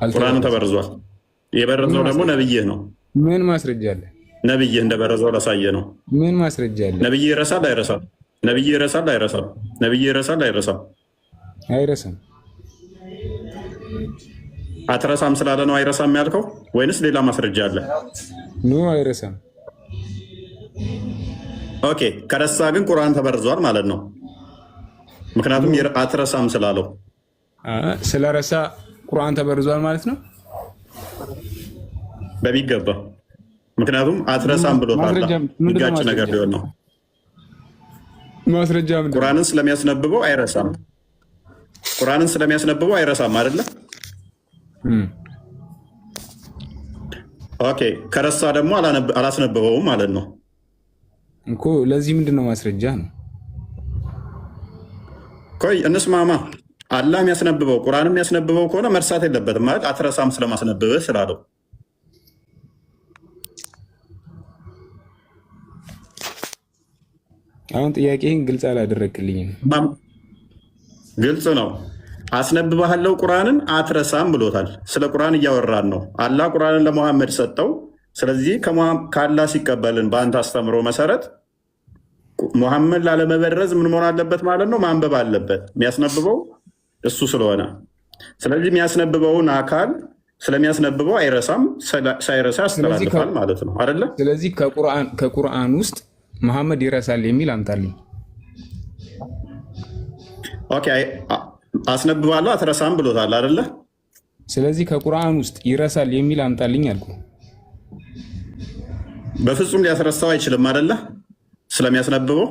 ቁርአኑ ተበርዟል። የበረዘው ደግሞ ነብይህ ነው። ምን ማስረጃ አለ? ነብይህ እንደበረዘው ላሳየ ነው። ምን ማስረጃ አለ? ነብይህ ይረሳል አይረሳም? ነብይህ ይረሳል አይረሳም? ነብይህ ይረሳል አይረሳም? አይረሳም። አትረሳም ስላለ ነው አይረሳም ያልከው ወይንስ ሌላ ማስረጃ አለ? ኖ አይረሳም። ኦኬ፣ ከረሳ ግን ቁርአን ተበርዟል ማለት ነው። ምክንያቱም አትረሳም ስላለው ስለረሳ ቁርአን ተበርዟል ማለት ነው በሚገባ። ምክንያቱም አትረሳም ብሎታል። ጋጭ ነገር ሊሆን ነው። ማስረጃ ምንድን ነው? ቁርአንን ስለሚያስነብበው አይረሳም። ቁርአንን ስለሚያስነብበው አይረሳም አይደለ? ኦኬ፣ ከረሳ ደግሞ አላስነብበውም ማለት ነው እኮ። ለዚህ ምንድን ነው ማስረጃ ነው? ቆይ እንስማማ። አላህ የሚያስነብበው ቁርአንም የሚያስነብበው ከሆነ መርሳት የለበትም ማለት አትረሳም ስለማስነብብህ ስላለው። አሁን ጥያቄህን ግልጽ አላደረግልኝም። ግልጽ ነው። አስነብባሃለው ቁርአንን አትረሳም ብሎታል። ስለ ቁርአን እያወራን ነው። አላህ ቁርአንን ለሙሐመድ ሰጠው። ስለዚህ ከአላህ ሲቀበልን በአንተ አስተምሮ መሰረት ሙሐመድ ላለመበረዝ ምን መሆን አለበት ማለት ነው? ማንበብ አለበት። የሚያስነብበው እሱ ስለሆነ፣ ስለዚህ የሚያስነብበውን አካል ስለሚያስነብበው አይረሳም፣ ሳይረሳ ያስተላልፋል ማለት ነው አይደለ? ስለዚህ ከቁርአን ውስጥ መሐመድ ይረሳል የሚል አምጣልኝ። ኦኬ፣ አስነብባለሁ አትረሳም ብሎታል አይደለ? ስለዚህ ከቁርአን ውስጥ ይረሳል የሚል አምጣልኝ አልኩ። በፍጹም ሊያስረሳው አይችልም አይደለ? ስለሚያስነብበው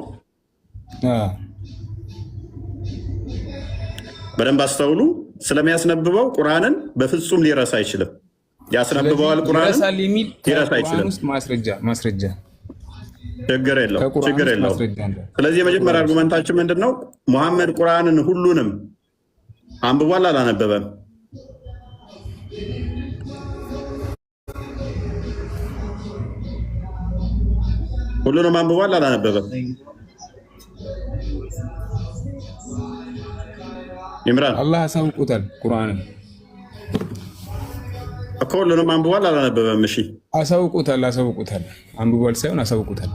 በደንብ አስተውሉ። ስለሚያስነብበው ቁርአንን በፍጹም ሊረሳ አይችልም። ያስነብበዋል ቁርአንን ሊረሳ አይችልም። ማስረጃ ችግር የለው። ስለዚህ የመጀመሪያ አርጉመንታችን ምንድን ነው? ሙሐመድ ቁርአንን ሁሉንም አንብቧል አላነበበም? ሁሉንም አንብቧል አላነበበም? ኢምራን አላህ አሳውቁታል። ቁርአንን እኮ ሁሉንም አንብቧል አላነበበም? እሺ አሳውቁታል። አንብቧል ሳይሆን አሳውቁታል።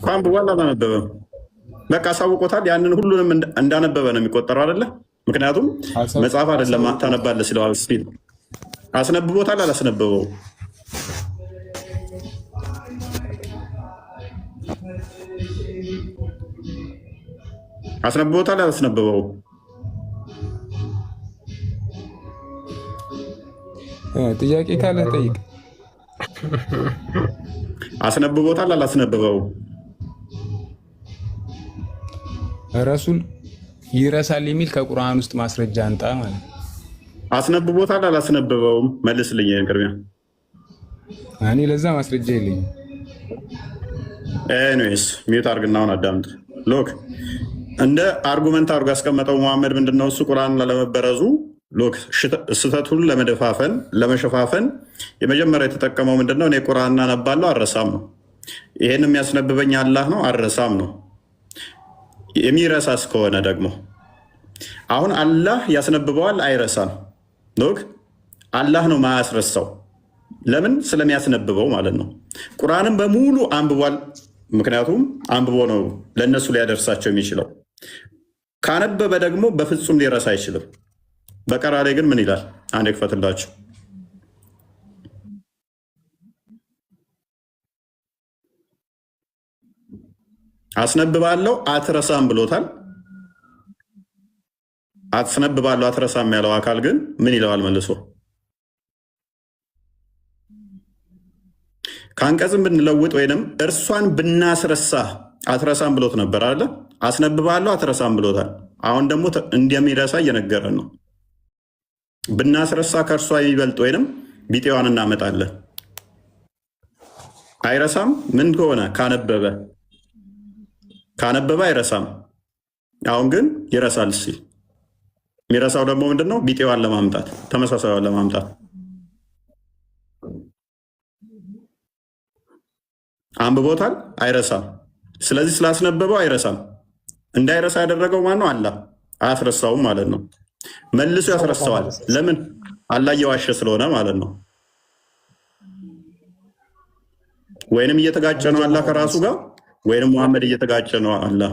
አንብቧል አላነበበም? በቃ አሳውቆታል። ያንን ሁሉንም እንዳነበበ ነው የሚቆጠረው አይደለ? ምክንያቱም መጽሐፍ አይደለም ታነባለህ ስለዋል ስፒል አስነብቦታል አላስነበበው? አስነብቦታል አላስነበበው? ጥያቄ ካለ ጠይቅ። አስነብቦታል አላስነበበው? ረሱል ይረሳል የሚል ከቁርአን ውስጥ ማስረጃ አንጣ ማለት። አስነብቦታል አላስነበበውም? መልስልኝ። ቅድሚያ እኔ ለዛ ማስረጃ የለኝም። ኤኒዌይስ ሚዩት አድርግናውን አዳምጥ። ሎክ እንደ አርጉመንት አድርጎ ያስቀመጠው መሐመድ ምንድነው? እሱ ቁርአን ላለመበረዙ ሎክ ስህተቱን ለመሸፋፈን የመጀመሪያ የተጠቀመው ምንድነው? እኔ ቁርአን አነባለሁ አልረሳም ነው። ይሄን የሚያስነብበኝ አላህ ነው አልረሳም ነው። የሚረሳስ ከሆነ ደግሞ አሁን አላህ ያስነብበዋል አይረሳም። ሎክ አላህ ነው ማያስረሳው። ለምን? ስለሚያስነብበው ማለት ነው። ቁርአንን በሙሉ አንብቧል። ምክንያቱም አንብቦ ነው ለእነሱ ሊያደርሳቸው የሚችለው። ካነበበ ደግሞ በፍጹም ሊረሳ አይችልም። በቀራ ላይ ግን ምን ይላል? አንድ ክፈትላችሁ። አስነብባለሁ አትረሳም ብሎታል። አስነብባለሁ አትረሳም ያለው አካል ግን ምን ይለዋል መልሶ? ከአንቀጽም ብንለውጥ ወይንም እርሷን ብናስረሳ አትረሳም ብሎት ነበር አለ። አስነብባለሁ አትረሳም ብሎታል። አሁን ደግሞ እንደሚረሳ እየነገረን ነው። ብናስረሳ ከእርሷ የሚበልጥ ወይንም ቢጤዋን እናመጣለን። አይረሳም። ምን ከሆነ ካነበበ አይረሳም። አሁን ግን ይረሳል ሲል የሚረሳው ደግሞ ምንድነው? ቢጤዋን ለማምጣት ተመሳሳዩን ለማምጣት አንብቦታል፣ አይረሳም። ስለዚህ ስላስነበበው አይረሳም። እንዳይረሳ ያደረገው ማነው? አላህ። አያስረሳውም ማለት ነው። መልሶ ያስረሳዋል። ለምን? አላህ እየዋሸ ስለሆነ ማለት ነው። ወይንም እየተጋጨ ነው አላህ ከራሱ ጋር፣ ወይንም ሙሐመድ እየተጋጨ ነው አላህ።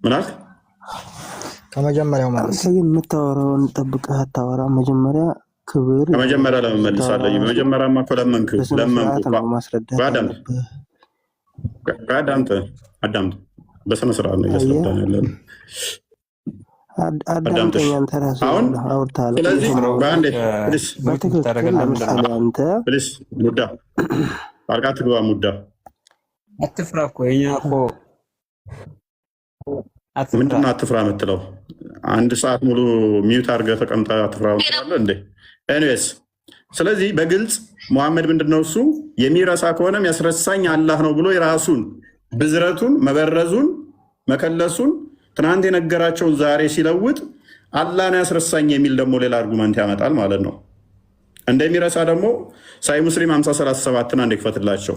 ምን አልክ? ከመጀመሪያው ማለት አንተ ግን የምታወራውን ጠብቀህ አታወራ። መጀመሪያ ክብር ከመጀመሪያ ለምን መልሳለሁ? መጀመሪያማ እኮ ለመንኩ አዳምጥ። በስነ ስርዓት ነው እያስረዳን ያለን። አዳምጠኝ። አንተ ራስህ አውርተሃል። ስለዚህ በአንዴ በትክክል ለምሳሌ አንተ ሙዳ ጣልቃ ትግባ። ሙዳ አትፍራ እኮ የኛ እኮ ምንድን ነው አትፍራ የምትለው? አንድ ሰዓት ሙሉ ሚዩት አድርገህ ተቀምጠህ አትፍራ ትላለህ እንዴ? ኤኒዌይስ ስለዚህ በግልጽ ሙሐመድ ምንድነው እሱ የሚረሳ ከሆነም ያስረሳኝ አላህ ነው ብሎ የራሱን ብዝረቱን፣ መበረዙን፣ መከለሱን ትናንት የነገራቸውን ዛሬ ሲለውጥ አላህን ያስረሳኝ የሚል ደግሞ ሌላ አርጉመንት ያመጣል ማለት ነው። እንደሚረሳ ደግሞ ሳይ ሙስሊም 5037ን አንድ ይክፈትላቸው።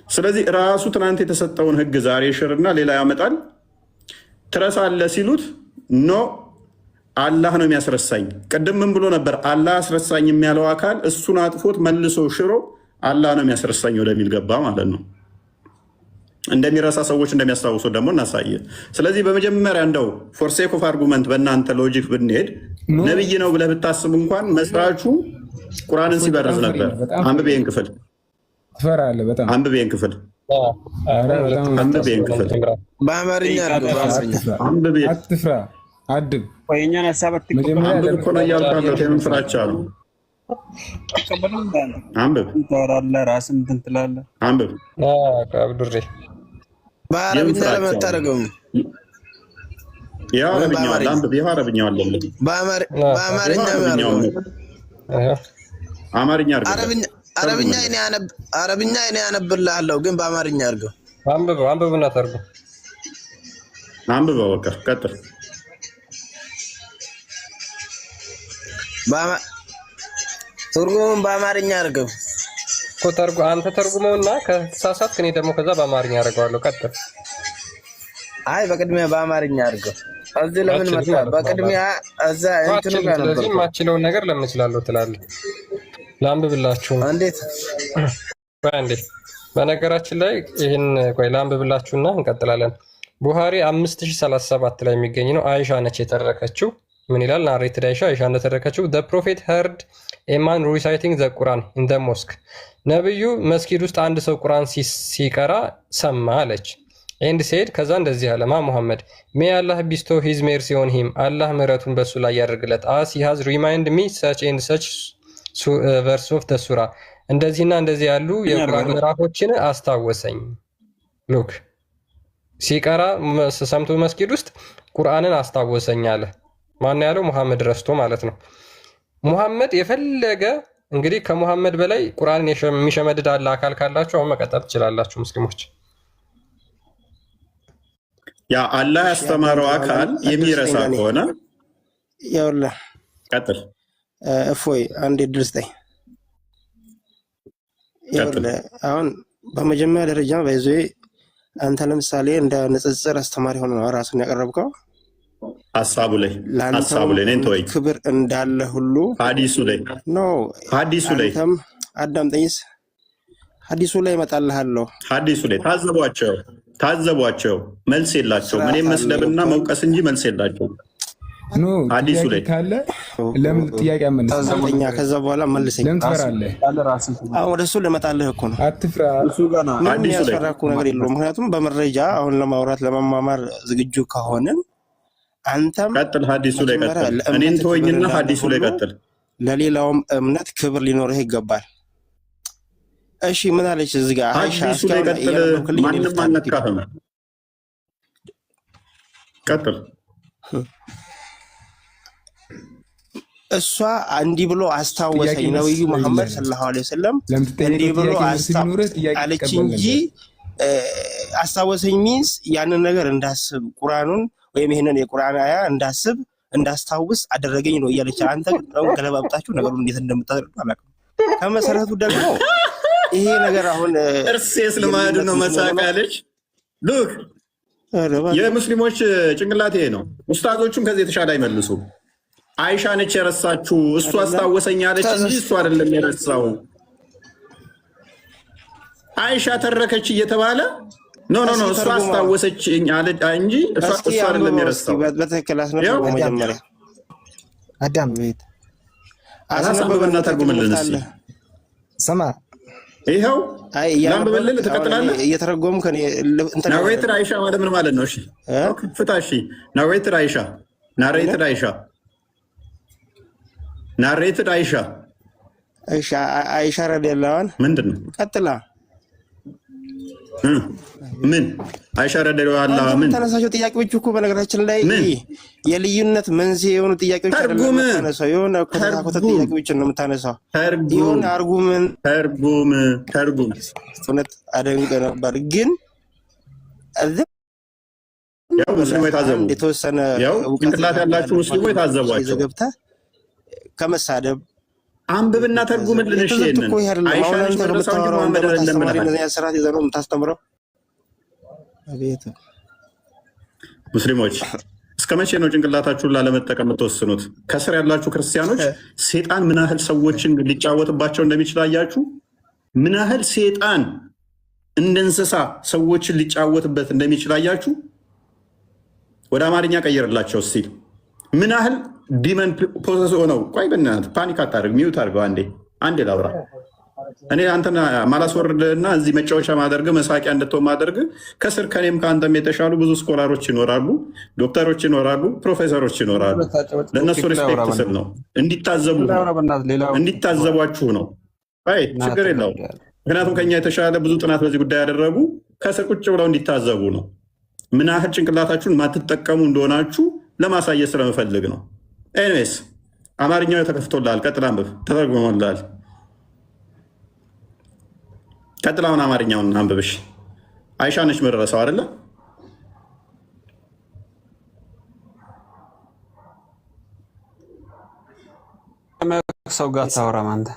ስለዚህ ራሱ ትናንት የተሰጠውን ህግ ዛሬ ሽርና ሌላ ያመጣል። ትረሳለህ ሲሉት ኖ አላህ ነው የሚያስረሳኝ። ቅድም ምን ብሎ ነበር? አላህ ያስረሳኝ የሚያለው አካል እሱን አጥፎት መልሶ ሽሮ አላህ ነው የሚያስረሳኝ ወደሚል ገባ ማለት ነው። እንደሚረሳ ሰዎች እንደሚያስታውሱት ደግሞ እናሳየ። ስለዚህ በመጀመሪያ እንደው ፎርሴክ ኦፍ አርጉመንት በእናንተ ሎጂክ ብንሄድ ነብይ ነው ብለህ ብታስብ እንኳን መስራቹ ቁርአንን ሲበርዝ ነበር። አንብቤን ክፍል አንብቤን ክፍል በአማርኛ አትፍራ አድብ ወይኛን ሐሳብ አንብብ እኮ ነው እያልኩ የምን ፍራቻ ነው? አንብብ ታወራለህ፣ ራስህ እንትን ትላለህ። አንብብ አብዱሬ በአረብኛ ለመታረገው ያው አረብኛው አለ። አንብብ ያው አረብኛው አለ። በአማርኛ አማርኛ አረብኛ እኔ ያነብልሃለሁ፣ ግን በአማርኛ አድርገው። አንብብና ተርጉም። አንብበው በቃ ቀጥል። ትርጉሙን በአማርኛ አድርገው እኮ አንተ ተርጉመውና ከተሳሳትክ እኔ ደግሞ ከዛ በአማርኛ አድርገዋለሁ። ቀጥል። አይ በቅድሚያ በአማርኛ አድርገው። እዚህ ለምን መጣ? በቅድሚያ እዛ እንትኑ ጋር ነበር። ስለዚህ ማችለውን ነገር ለምን እችላለሁ ትላለህ? ላንብብላችሁ። እንዴት አንዴ በነገራችን ላይ ይህን ቆይ ላንብብላችሁና እንቀጥላለን። ቡሃሪ 5037 ላይ የሚገኝ ነው። አይሻ ነች የተረከችው። ምን ይላል? ናሬትድ አይሻ እንደተረከችው the prophet heard a man reciting the Quran in the mosque። ነብዩ መስጊድ ውስጥ አንድ ሰው ቁርአን ሲቀራ ሰማ አለች። ኤንድ ሴድ ከዛ እንደዚህ አለ ማ ሙሐመድ may Allah bestow his mercy on him አላህ ምሕረቱን በሱ ላይ ያደርግለት as he has reminded me such and such verse of the surah እንደዚህና እንደዚህ ያሉ የቁርአን ምዕራፎችን አስታወሰኝ። ሉክ ሲቀራ ሰምቶ መስጊድ ውስጥ ቁርአንን አስታወሰኝ አለ። ማን ያለው? ሙሐመድ ረስቶ ማለት ነው። ሙሐመድ የፈለገ እንግዲህ ከሙሐመድ በላይ ቁርአንን የሚሸመድድ አለ አካል ካላችሁ አሁን መቀጠል ትችላላችሁ ሙስሊሞች። ያ አላህ ያስተማረው አካል የሚረሳ ከሆነ ይኸውልህ ቀጥል። እፎይ አንዴ ድል ስጠኝ። ይኸውልህ አሁን በመጀመሪያ ደረጃ በይዞ አንተ ለምሳሌ እንደ ንጽጽር አስተማሪ ሆነ ነው ራስን ያቀረብከው ሐሳቡ ላይ ነን ተወይ ክብር እንዳለ ሁሉ ሐዲሱ ላይ አንተም አዳምጠኝስ ሐዲሱ ላይ እመጣልሃለሁ። ሐዲሱ ላይ ታዘቧቸው መልስ የላቸውም። እኔም መስለብና መውቀስ እንጂ መልስ የላቸውም። ኖ ሐዲሱ ላይ ካለ ለምን ጥያቄ አመንስ ታዘበኛ ከዛ በኋላ መልሰኝ። ለምን ትፈራለህ? አሁን ወደሱ ልመጣልህ እኮ ነው። አትፍራ። ምን ያስፈራ እኮ ነገር የለውም። ምክንያቱም በመረጃ አሁን ለማውራት ለመማማር ዝግጁ ከሆንን አንተም ቀጥል። ሐዲሱ ላይ ቀጥል። እኔን ተወኝና ሐዲሱ ላይ ቀጥል። ለሌላውም እምነት ክብር ሊኖርህ ይገባል። እሺ ምን አለች እዚህ ጋር? ሐዲሱ ላይ ቀጥል። ማንንም አነካህም። ቀጥል። እሷ እንዲህ ብሎ አስታወሰኝ ነብዩ መሐመድ ሰለላሁ ዐለይሂ ወሰለም እንዲህ ብሎ አለች እንጂ አስታወሰኝ ሚንስ ያንን ነገር እንዳስብ ቁርአኑን ወይም ይሄንን የቁርአን አያ እንዳስታውስ አደረገኝ ነው እያለች አንተ ነው ገለባብጣችሁ ነገሩን እንዴት እንደምታደርጉ አላውቅም። ከመሰረቱ ደግሞ ይሄ ነገር አሁን እርሴስ ለማዱ ነው መሳቃለች። ሉክ የሙስሊሞች ጭንቅላት ይሄ ነው። ኡስታዞቹም ከዚህ የተሻለ አይመልሱ። አይሻ ነች የረሳችሁ። እሱ አስታወሰኝ አለች እንጂ እሱ አይደለም የረሳው። አይሻ ተረከች እየተባለ ኖ እሱ አስታወሰች እንጂ እሱ አይደለም የረሳው። በትክክል አስነበበው መጀመሪያ አዳም ቤት አስነበበና ተርጉምልን እስኪ። ስማ ይኸው ላንብብልህ፣ ትቀጥላለህ። እየተረጎምክ ናሬትድ አይሻ ማለት ምን ማለት ነው? እሺ ፍታ። እሺ ናሬትድ አይሻ አይሻ ረዲየላሁ ዐንሃ ምንድን ነው? ቀጥላ ምን አይሻ ረዲየላሁ ዐንሃ ምን ተነሳቸው ጥያቄዎች እኮ በነገራችን ላይ የልዩነት መንስኤ የሆኑ ጥያቄዎች አይደለም የምታነሳው። የሆነ ከተሳሳተ ጥያቄዎችን ነው የምታነሳው። የሆነ ተርጉም እውነት አደንቅ ነበር ግን ያው ሙስሊሞች ታዘቡ። የተወሰነ ያው ጭንቅላት ያላችሁ ሙስሊሞች ታዘቧቸው። ገብተህ ከመሳደብ አንብብና ተርጉምልን። እሺ ይሄንን አይሻ ነች መድረሳው እንጂ መሐመድ አይደለም። ስርዓት ይዘህ ነው የምታስተምረው። አቤት ሙስሊሞች እስከ መቼ ነው ጭንቅላታችሁን ላለመጠቀም የምትወስኑት? ከስር ያላችሁ ክርስቲያኖች ሴጣን ምን ያህል ሰዎችን ሊጫወትባቸው እንደሚችል አያችሁ? ምን ያህል ሴጣን እንደ እንስሳ ሰዎችን ሊጫወትበት እንደሚችል አያችሁ? ወደ አማርኛ ቀይርላቸው ሲል ምን ያህል ዲመን ፖሰስ ሆነው። ቆይ በእናትህ ፓኒክ አታድርግ፣ ሚዩት አድርገው። አንዴ ላውራ። እኔ አንተን ማላስወርድና እዚህ መጫወቻ ማደርግ መሳቂያ እንድትሆን ማደርግ ከስር ከኔም ከአንተም የተሻሉ ብዙ ስኮላሮች ይኖራሉ፣ ዶክተሮች ይኖራሉ፣ ፕሮፌሰሮች ይኖራሉ። ለእነሱ ሪስፔክት ስል ነው፣ እንዲታዘቧችሁ ነው። አይ ችግር የለውም። ምክንያቱም ከኛ የተሻለ ብዙ ጥናት በዚህ ጉዳይ ያደረጉ ከስር ቁጭ ብለው እንዲታዘቡ ነው። ምን ያህል ጭንቅላታችሁን ማትጠቀሙ እንደሆናችሁ ለማሳየት ስለምፈልግ ነው። ኤኒዌይስ አማርኛው ተከፍቶልሃል፣ ቀጥል አንብብ። ተተርጉሞልሃል፣ ቀጥል። አሁን አማርኛውን አንብብሽ። አይሻ ነች መድረሰው አይደለ? ሰው ጋር ታወራም አንተ።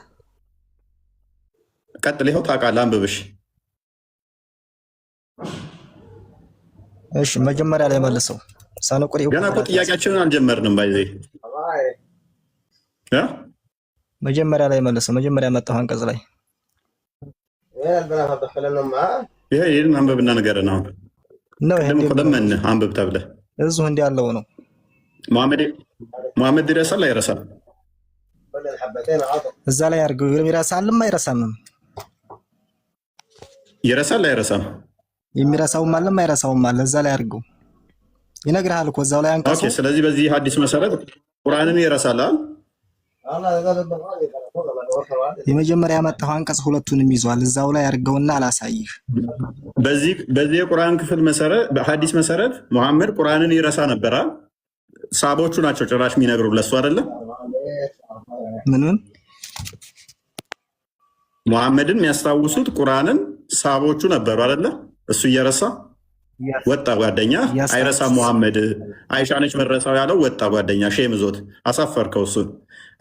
ቀጥል። ይኸው ታውቃለህ፣ አንብብሽ። እሺ መጀመሪያ ላይ መልሰው ሳነቁሪ ገና እኮ ጥያቄያችንን አልጀመርንም። ባይዜ መጀመሪያ ላይ መልሰው። መጀመሪያ መጣሁ አንቀጽ ላይ ይሄን አንብብና ንገረን። አሁን ነው ለምን አንብብ ተብለህ እዚሁ እንዲህ ያለው ነው። መሐመድ ይረሳል አይረሳም? እዛ ላይ አድርገው። ይረሳልም አይረሳምም? ይረሳል አይረሳም? የሚረሳውም አለ የማይረሳውም አለ። እዛ ላይ አድርገው ይነግርሃል እኮ እዛው ላይ አንቀጽ። ኦኬ። ስለዚህ በዚህ ሐዲስ መሰረት ቁርአንን ይረሳል። የመጀመሪያ ያመጣው አንቀጽ ሁለቱንም ይዟል። እዛው ላይ አድርገውና አላሳይህ። በዚህ የቁርአን ክፍል መሰረት በሐዲስ መሰረት መሐመድ ቁርአንን ይረሳ ነበር። ሳቦቹ ናቸው ጭራሽ የሚነግሩ ለሱ አይደለም። ምን መሐመድን የሚያስታውሱት ቁርአንን ሳቦቹ ነበሩ አይደለ? እሱ እየረሳ ወጣ። ጓደኛ አይረሳም መሐመድ። አይሻ ነች መድረሳው ያለው ወጣ። ጓደኛ ሼም ዞት አሳፈርከው እሱን።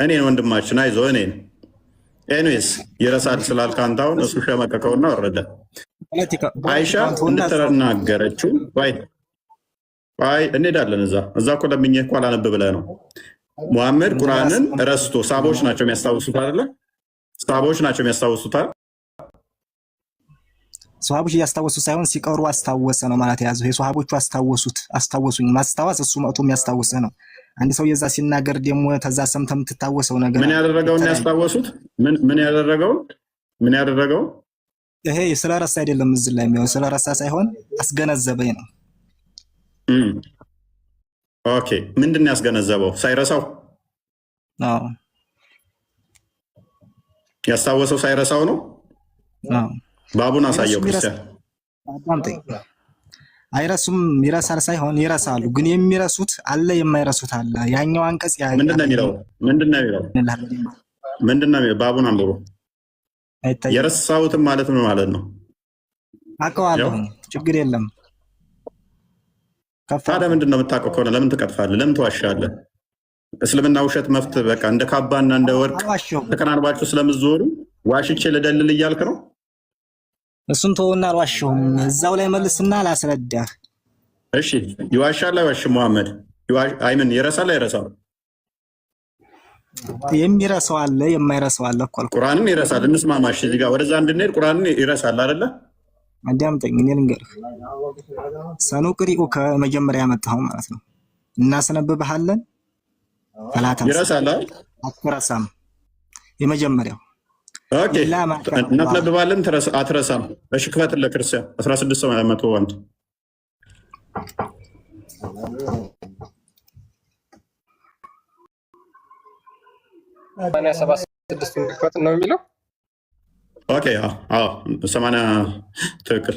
እኔን ወንድማችን አይዞ እኔን። ኤኒዌይስ ይረሳል ስላልክ አንተ አሁን እሱ ሸመቀቀውና ወረደ። አይሻ እንድትናገረችው እንሄዳለን። እዛ እኮ ለምኜ እኮ አላነብ ብለህ ነው። መሐመድ ቁርአንን ረስቶ ሳቦች ናቸው የሚያስታውሱት አይደለ? ሳቦች ናቸው የሚያስታውሱት። ሷሃቦች እያስታወሱ ሳይሆን ሲቀሩ አስታወሰ ነው ማለት የያዘው። የሷሃቦቹ አስታወሱኝ ማስታወስ እሱ መጥቶ የሚያስታውሰ ነው። አንድ ሰው የዛ ሲናገር ደግሞ ተዛ ሰምተህ የምትታወሰው ነገር ምን ያደረገውን ያስታወሱት? ምን ያደረገው? ይሄ ስለረሳ አይደለም። እዚህ ላይ የሚሆን ስለረሳ ሳይሆን አስገነዘበኝ ነው። ኦኬ። ምንድን ነው ያስገነዘበው? ሳይረሳው ያስታወሰው ሳይረሳው ነው። ባቡን አሳየው ክርስቲያን። አይረሱም ይረሳል ሳይሆን ይረሳሉ። ግን የሚረሱት አለ የማይረሱት አለ። ያኛው አንቀጽ ምንድነው የሚለው? ባቡን አንብሮ የረሳሁትም ማለት ምን ማለት ነው? አውቀዋለሁ፣ ችግር የለም። ታዲያ ምንድን ነው የምታውቀው ከሆነ ለምን ትቀጥፋለህ? ለምን ትዋሻለህ? እስልምና ውሸት መፍት በቃ እንደ ካባና እንደ ወርቅ ተከናንባችሁ ስለምትዞሩ ዋሽቼ ልደልል እያልክ ነው? እሱን ተውና አልዋሸሁም። እዛው ላይ መልስና ላስረዳህ። እሺ ይዋሻል አይዋሽም? መሐመድ አይምን ይረሳል አይረሳም? የሚረሳው አለ የማይረሳው አለ እኮ አልኩህ። ቁርአንን ይረሳል። እንስማማሽ። እዚህ ጋር ወደዛ እንድንሄድ ቁርአንን ይረሳል አይደለ? አዳምጠኝ፣ እኔ ልንገርህ። ሰኑቅሪኡ ከመጀመሪያ ያመጣኸው ማለት ነው። እናስነብብሃለን ፈላተን ይረሳል። አትረሳም። የመጀመሪያው ኦኬ፣ እናስነብባለን አትረሳም። እሺ ክፈት ለክርስቲያን 1601 86 ክፈት ነው የሚለው። ኦኬ፣ አዎ 80 ትክክል።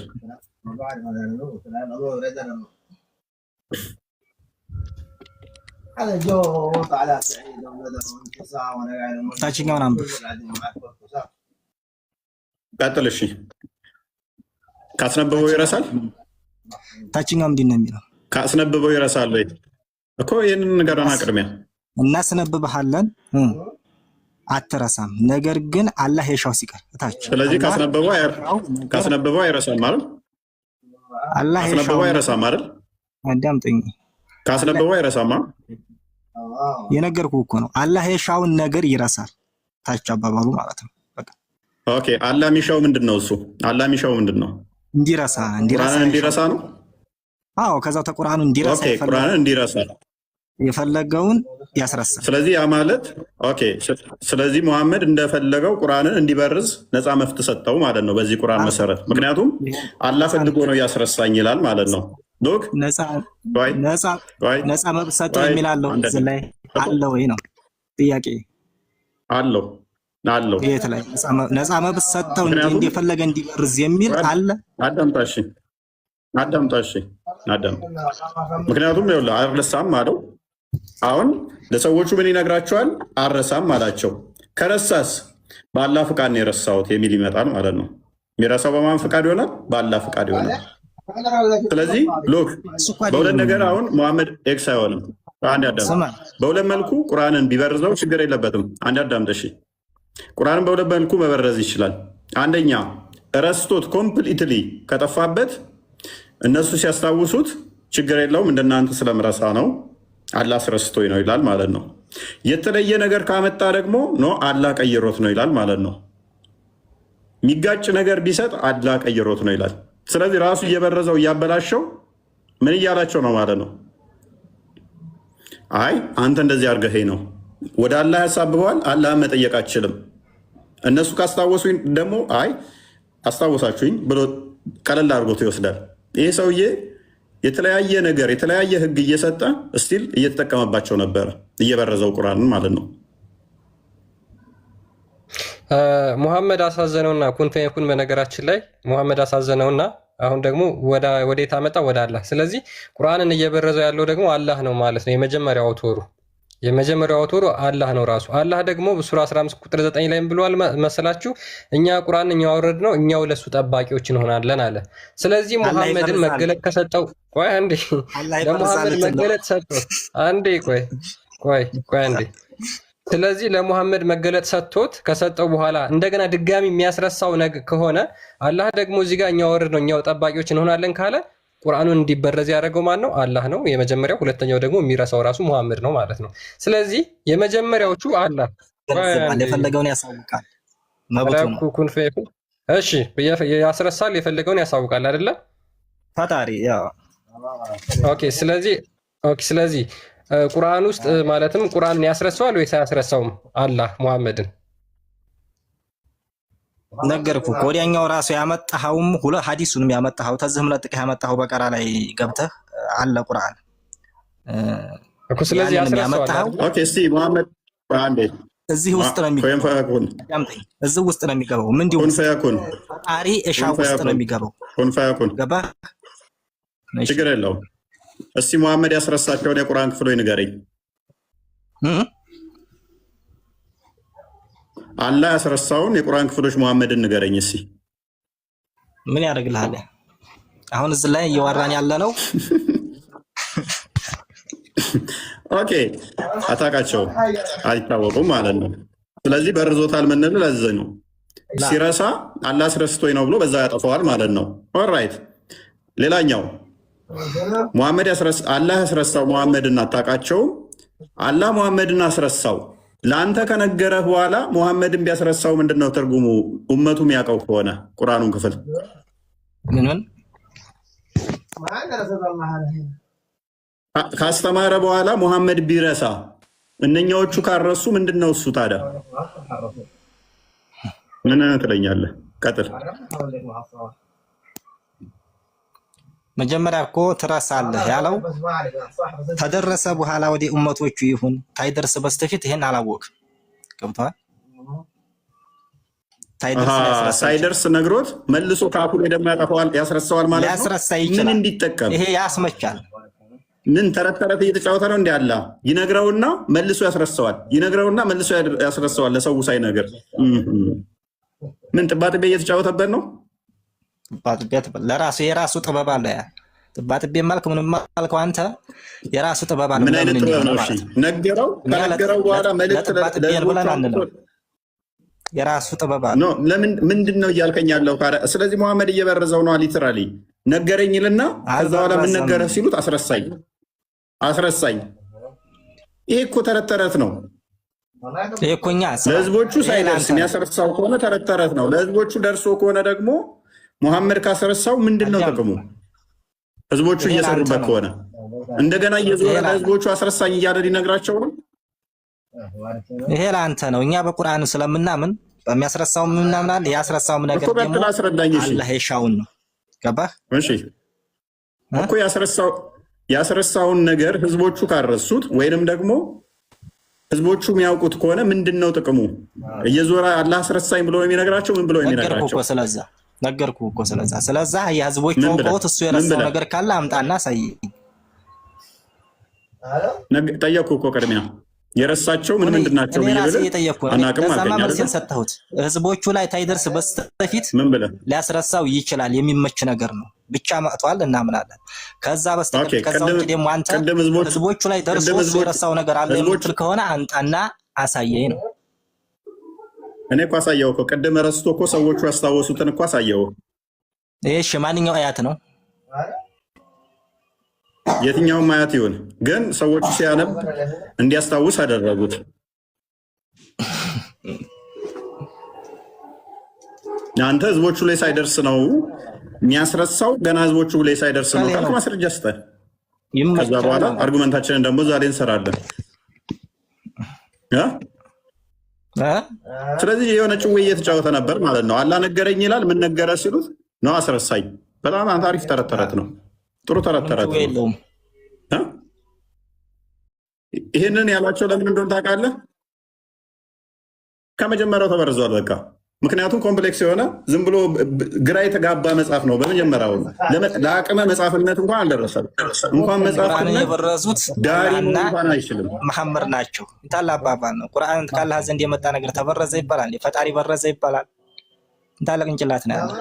ታችኛውን አንብብ። ቀጥል። እሺ ካስነበበው ይረሳል። ታችኛው ምንድን ነው የሚለው? ካስነበበው ይረሳል ወይ እኮ ይህንን ነገርና ቅድሚያ እናስነብብሃለን አትረሳም። ነገር ግን አላህ የሻው ሲቀር እታች። ስለዚህ ካስነበበው አይረሳም ማለት አላህ የሻው አይረሳም ማለት አዳምጠኝ። ካስነበበው አይረሳም ማለት የነገርኩህ እኮ ነው። አላህ የሻውን ነገር ይረሳል። ታች አባባሉ ማለት ነው። በቃ ኦኬ። አላህ የሚሻው ምንድነው? እሱ አላህ የሚሻው ምንድነው? እንዲረሳ ነው። አዎ ከዛው ተቁርአኑ እንዲረሳ ኦኬ፣ ቁርአንን እንዲረሳ የፈለገውን ያስረሳል። ስለዚህ ያ ማለት ኦኬ። ስለዚህ መሐመድ እንደፈለገው ቁርአንን እንዲበርዝ ነፃ መፍት ሰጠው ማለት ነው በዚህ ቁርአን መሰረት። ምክንያቱም አላህ ፈልጎ ነው ያስረሳኝ ይላል ማለት ነው። ዶክ ነፃ መብት ሰጠው የሚል አለው እዚህ ላይ አለ ወይ ነው ጥያቄ? አለው የት ላይ ነፃ መብት ሰጠው እንደፈለገ እንዲበርዝ የሚል አለ? አዳምጣሽ። ምክንያቱም ይኸውልህ አልረሳም አለው። አሁን ለሰዎቹ ምን ይነግራቸዋል? አልረሳም አላቸው። ከረሳስ በአላህ ፍቃድ ነው የረሳሁት የሚል ይመጣል ማለት ነው። የሚረሳው በማን ፍቃድ ይሆናል? በአላህ ፍቃድ ይሆናል። ስለዚህ ሎክ በሁለት ነገር አሁን መሐመድ ኤክስ አይሆንም። አንድ አዳም በሁለት መልኩ ቁርአንን ቢበርዘው ችግር የለበትም። አንድ አዳምጠሽ ቁርአንን በሁለት መልኩ መበረዝ ይችላል። አንደኛ ረስቶት ኮምፕሊትሊ ከጠፋበት እነሱ ሲያስታውሱት ችግር የለውም እንደናንተ ስለምረሳ ነው አላህ አስረስቶኝ ነው ይላል ማለት ነው። የተለየ ነገር ካመጣ ደግሞ ኖ አላህ ቀይሮት ነው ይላል ማለት ነው። የሚጋጭ ነገር ቢሰጥ አላህ ቀይሮት ነው ይላል። ስለዚህ ራሱ እየበረዘው እያበላሸው ምን እያላቸው ነው ማለት ነው? አይ አንተ እንደዚህ አድርገኸኝ ነው ወደ አላህ ያሳብበዋል። አላህን መጠየቅ አትችልም። እነሱ ካስታወሱኝ ደግሞ አይ አስታወሳችሁኝ ብሎ ቀለል አድርጎት ይወስዳል። ይህ ሰውዬ የተለያየ ነገር የተለያየ ህግ እየሰጠ እስቲል እየተጠቀመባቸው ነበረ፣ እየበረዘው ቁርአንን ማለት ነው። ሙሐመድ አሳዘነውና ኩን ፈየኩን። በነገራችን ላይ ሙሐመድ አሳዘነውና አሁን ደግሞ ወዴት አመጣ? ወደ አላህ። ስለዚህ ቁርአንን እየበረዘው ያለው ደግሞ አላህ ነው ማለት ነው። የመጀመሪያው አውቶሩ አላህ ነው ራሱ። አላህ ደግሞ በሱራ 15 ቁጥር 9 ላይ ብሏል መሰላችሁ? እኛ ቁርአን እኛ ወረድ ነው እኛው ለሱ ጠባቂዎች እንሆናለን አለ። ስለዚህ ሙሐመድን መገለጥ ከሰጠው ቆይ አንዴ ለሙሐመድ መገለጥ ሰጥቶት አንዴ ቆይ አንዴ። ስለዚህ ለሙሐመድ መገለጥ ሰጥቶት ከሰጠው በኋላ እንደገና ድጋሚ የሚያስረሳው ነገር ከሆነ አላህ ደግሞ እዚህ ጋር እኛ ወረድ ነው እኛው ጠባቂዎች እንሆናለን ካለ ቁርአኑን እንዲበረዝ ያደረገው ማን ነው? አላህ ነው የመጀመሪያው። ሁለተኛው ደግሞ የሚረሳው ራሱ ሙሐመድ ነው ማለት ነው። ስለዚህ የመጀመሪያዎቹ አላህ የፈለገውን ያሳውቃል መብቱ ነው። እሺ ያስረሳል፣ የፈለገውን ያሳውቃል አይደለ? ፈጣሪ ያ ኦኬ። ስለዚህ ቁርአን ውስጥ ማለትም ቁርአንን ያስረሳዋል ወይስ አያስረሳውም? አላህ ሙሐመድን ነገርኩ። ወዲያኛው ራሱ ያመጣኸውም ሁለ ሐዲሱንም ያመጣኸው ተዝህም ለጥቀህ ያመጣኸው በቀራ ላይ ገብተህ አለ ቁርአን እኮ። ስለዚህ ያስረሳዋል። ኦኬ እስቲ ሙሐመድ አንዴ እዚህ ውስጥ ነው የሚገባው። እዚህ ውስጥ ነው የሚገባው። ምንድነው ኩን ፈያኩን? ፈጣሪ እሻ ውስጥ ነው የሚገባው። ኩን ፈያኩን ገባ። ችግር የለውም። እስቲ ሙሐመድ ያስረሳቸውን የቁርአን ክፍሎች ንገረኝ። አላህ ያስረሳውን የቁርአን ክፍሎች ሙሐመድን ንገረኝ እስቲ። ምን ያደርግልሃል? አሁን እዚህ ላይ እየዋራን ያለ ነው። ኦኬ አታውቃቸው አይታወቁም ማለት ነው። ስለዚህ በርዞታል ምንል ለዚህ ነው። ሲረሳ አላህ አስረስቶኝ ነው ብሎ በዛ ያጠፋዋል ማለት ነው። ኦልራይት። ሌላኛው ሙሐመድ አላህ ያስረሳው ሙሐመድን አታውቃቸውም። አላህ ሙሐመድን አስረሳው ለአንተ ከነገረህ በኋላ ሙሐመድን ቢያስረሳው ምንድነው ትርጉሙ? ኡመቱ የሚያውቀው ከሆነ ቁርአኑን ክፍል ምን ካስተማረ በኋላ ሙሐመድ ቢረሳ እነኛዎቹ ካረሱ ምንድነው እሱ ታዲያ ምን ትለኛለህ? ቀጥል። መጀመሪያ እኮ ትረሳለህ ያለው ተደረሰ በኋላ ወደ ኡመቶቹ ይሁን ታይደርስ በስተፊት ይሄን አላወቅም። ገብቷል? ሳይደርስ ነግሮት መልሶ ካፉ ላይ ደግሞ ያጠፋዋል፣ ያስረሳዋል ማለት ነው። ሊያስረሳ ይችላል። ምን እንዲጠቀም ይሄ ያስመቻል። ምን ተረት ተረት እየተጫወተ ነው እንዴ? አላ ይነግረውና መልሶ ያስረሳዋል፣ ይነግረውና መልሶ ያስረሳዋል። ለሰው ሳይነግር ምን ጥባጥቤ እየተጫወተበት ነው? ለራሱ የራሱ ጥበብ አለ። ያ ጥባጥቤ ማልክ ምንም ማልከው አንተ የራሱ ጥበብ አለ። ምን አይነት ጥበብ ነው? እሺ ነገረው። ከነገረው በኋላ መልእክት የራሱ ጥበብ አለ። ኖ ለምን ምንድነው እያልከኝ ያለው? ስለዚህ ሙሐመድ እየበረዘው ነው። ሊትራሊ ነገረኝ ይልና ከዛ በኋላ ምን ነገረህ ሲሉት አስረሳኝ። ይሄ እኮ ተረት ተረት ነው። ይሄ እኮ እኛ ለህዝቦቹ ሳይደርስ የሚያስረሳው ከሆነ ተረት ተረት ነው። ለህዝቦቹ ደርሶ ከሆነ ደግሞ ሙሐመድ ካስረሳው ምንድነው ጥቅሙ? ህዝቦቹ እየሰሩበት ከሆነ እንደገና እየዞረ ለህዝቦቹ አስረሳኝ እያለ ሊነግራቸው ነው። ይሄ ለአንተ ነው። እኛ በቁርአኑ ስለምናምን በሚያስረሳው ምናምናል። ያስረሳውም ነገር ደግሞ አላህ የሻውን ነው። ገባህ? እሺ እኮ ያስረሳውን ነገር ህዝቦቹ ካረሱት ወይንም ደግሞ ህዝቦቹ የሚያውቁት ከሆነ ምንድነው ጥቅሙ? እየዞረ አላህ አስረሳኝ ብሎ የሚነግራቸው ምን ብሎ የሚነግራቸው? ነገርኩህ እኮ ስለዛ የህዝቦቹ አውቀውት እሱ የረሳው ነገር ካለ አምጣና ሳይ ጠየቅኩህ እኮ ቅድሚያ የረሳቸው ምን ምንድናቸው አናውቅም አልከኝ። ሰጠሁት ህዝቦቹ ላይ ታይደርስ በስተፊት ሊያስረሳው ይችላል የሚመች ነገር ነው ብቻ መጥቷል እናምናለን። ከዛ በስተቀር ከዛው ደግሞ አንተ ህዝቦቹ ላይ ደርሶ እሱ የረሳው ነገር አለ የምትል ከሆነ አንጣና አሳየኝ ነው። እኔ እኮ አሳየው እኮ ቅድም ረስቶ እኮ ሰዎቹ ያስታወሱትን እኮ አሳየው። እሺ ማንኛው አያት ነው? የትኛውም አያት ይሁን ግን ሰዎቹ ሲያነብ እንዲያስታውስ አደረጉት። አንተ ህዝቦቹ ላይ ሳይደርስ ነው የሚያስረሳው፣ ገና ህዝቦቹ ላይ ሳይደርስ ነው ካልኩ ማስረጃ ስጠህ። ከዛ በኋላ አርጉመንታችንን ደግሞ ዛሬ እንሰራለን። ስለዚህ የሆነ ጭዌ እየተጫወተ ነበር ማለት ነው። አላህ ነገረኝ ይላል። ምን ነገረ ሲሉት ነው አስረሳኝ። በጣም አንተ አሪፍ ተረት ተረት ነው። ጥሩ ተረት ተረት ነው። ይህንን ያላቸው ለምን እንደሆነ ታውቃለህ? ከመጀመሪያው ተበርዟል በቃ። ምክንያቱም ኮምፕሌክስ የሆነ ዝም ብሎ ግራ የተጋባ መጽሐፍ ነው። በመጀመሪያው ለአቅመ መጽሐፍነት እንኳን አልደረሰም። እንኳን መጽሐፍነት የበረዙት ዳሪና እንኳን አይችልም። መሐመድ ናቸው። እንታላ አባባል ነው። ቁርአን ካላህ ዘንድ የመጣ ነገር ተበረዘ ይባላል። የፈጣሪ በረዘ ይባላል። እንታላ ቅንጭላት ነው ያለው።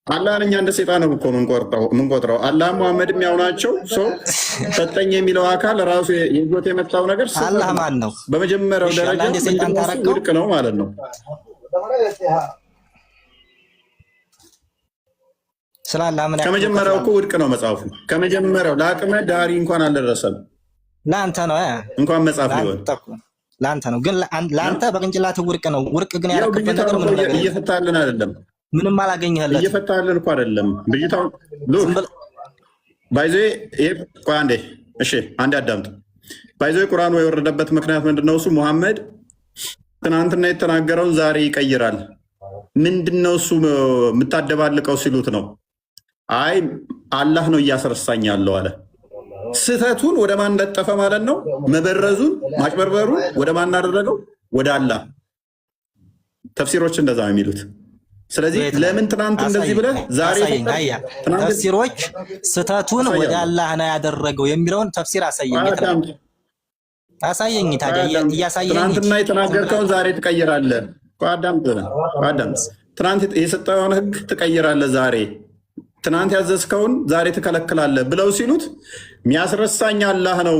አላህን እኛ እንደ ሰይጣን ነው እኮ የምንቆጥረው። አላህ ሙሐመድ የሚያው ናቸው። ሰው ሰጠኝ የሚለው አካል ራሱ ይዞት የመጣው ነገር አላህ ማን ነው? በመጀመሪያው ደረጃ ውድቅ ነው ማለት ነው። ከመጀመሪያው እኮ ውድቅ ነው መጽሐፉ። ከመጀመሪያው ለአቅመ ዳሪ እንኳን አልደረሰም። ለአንተ ነው እንኳን መጽሐፍ ሊሆን ለአንተ ነው። ግን ለአንተ በቅንጭላት ውድቅ ነው። ውድቅ ግን ያደረክበት ነገር ምን ነገር እየፈታልን አይደለም። ምንም አላገኘህለት። እየፈታልን እኮ አይደለም። ብጅታው ባይዞ ቆይ አንዴ፣ እሺ አንዴ አዳምጥ። ባይዞ ቁርአኑ የወረደበት ምክንያት ምንድነው? እሱ ሙሐመድ ትናንትና የተናገረውን ዛሬ ይቀይራል። ምንድነው እሱ የምታደባልቀው ሲሉት ነው። አይ አላህ ነው እያስረሳኝ ያለው አለ። ስህተቱን ወደ ማን ለጠፈ ማለት ነው? መበረዙን ማጭበርበሩን ወደ ማን አደረገው? ወደ አላህ። ተፍሲሮች እንደዛ ነው የሚሉት። ስለዚህ ለምን ትናንት እንደዚህ ብለህ ዛሬ ተፍሲሮች ስህተቱን ወደ አላህ ነው ያደረገው የሚለውን ተፍሲር አሳየኝ። አሳየኝ። ታዲያ እያሳየኝ ትናንትና የተናገርከውን ዛሬ ትቀይራለህ። አዳምጥ። ትናንት የሰጠውን ህግ ትቀይራለህ ዛሬ። ትናንት ያዘዝከውን ዛሬ ትከለክላለህ ብለው ሲሉት የሚያስረሳኝ አላህ ነው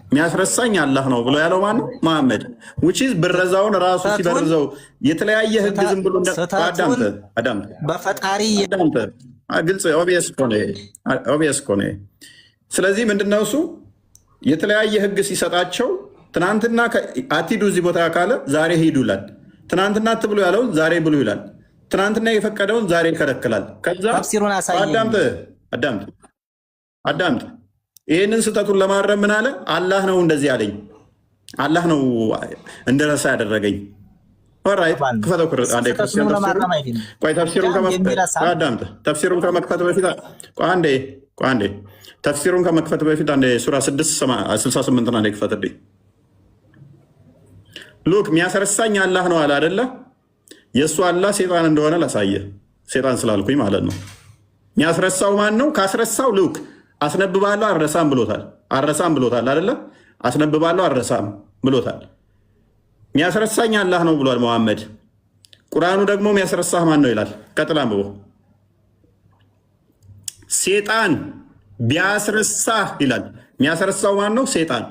የሚያስረሳኝ አላህ ነው ብሎ ያለው ማነው? መሐመድ ውጪዝ ብረዛውን ራሱ ሲበርዘው የተለያየ ህግ ዝም ብሎ አዳምጥ በፈጣሪ ግልጽ ኦቢየስ ኮኔ። ስለዚህ ምንድነው እሱ የተለያየ ህግ ሲሰጣቸው ትናንትና አትሂዱ እዚህ ቦታ ካለ ዛሬ ሂዱ ይላል። ትናንትና አትብሉ ያለውን ዛሬ ብሉ ይላል። ትናንትና የፈቀደውን ዛሬ ይከለክላል። ከዛ አዳምጥ። ይህንን ስህተቱን ለማረም ምን አለ? አላህ ነው እንደዚህ አለኝ፣ አላህ ነው እንደረሳ ያደረገኝ። ክፈተው ተፍሲሩን ከመክፈት በፊት ተፍሲሩን ከመክፈት በፊት አንዴ ሱራ 668 አንዴ ክፈትልኝ። ሉክ የሚያስረሳኝ አላህ ነው አለ አደለ? የእሱ አላህ ሴጣን እንደሆነ ላሳየ፣ ሴጣን ስላልኩኝ ማለት ነው። የሚያስረሳው ማን ነው? ካስረሳው ሉክ አስነብባለሁ አልረሳም ብሎታል አደለ? አስነብባለሁ አልረሳም ብሎታል። የሚያስረሳኝ አላህ ነው ብሏል መሐመድ። ቁርአኑ ደግሞ የሚያስረሳህ ማን ነው ይላል። ቀጥላ አንብቦ ሴጣን ቢያስረሳህ ይላል። የሚያስረሳው ማን ነው? ሴጣን።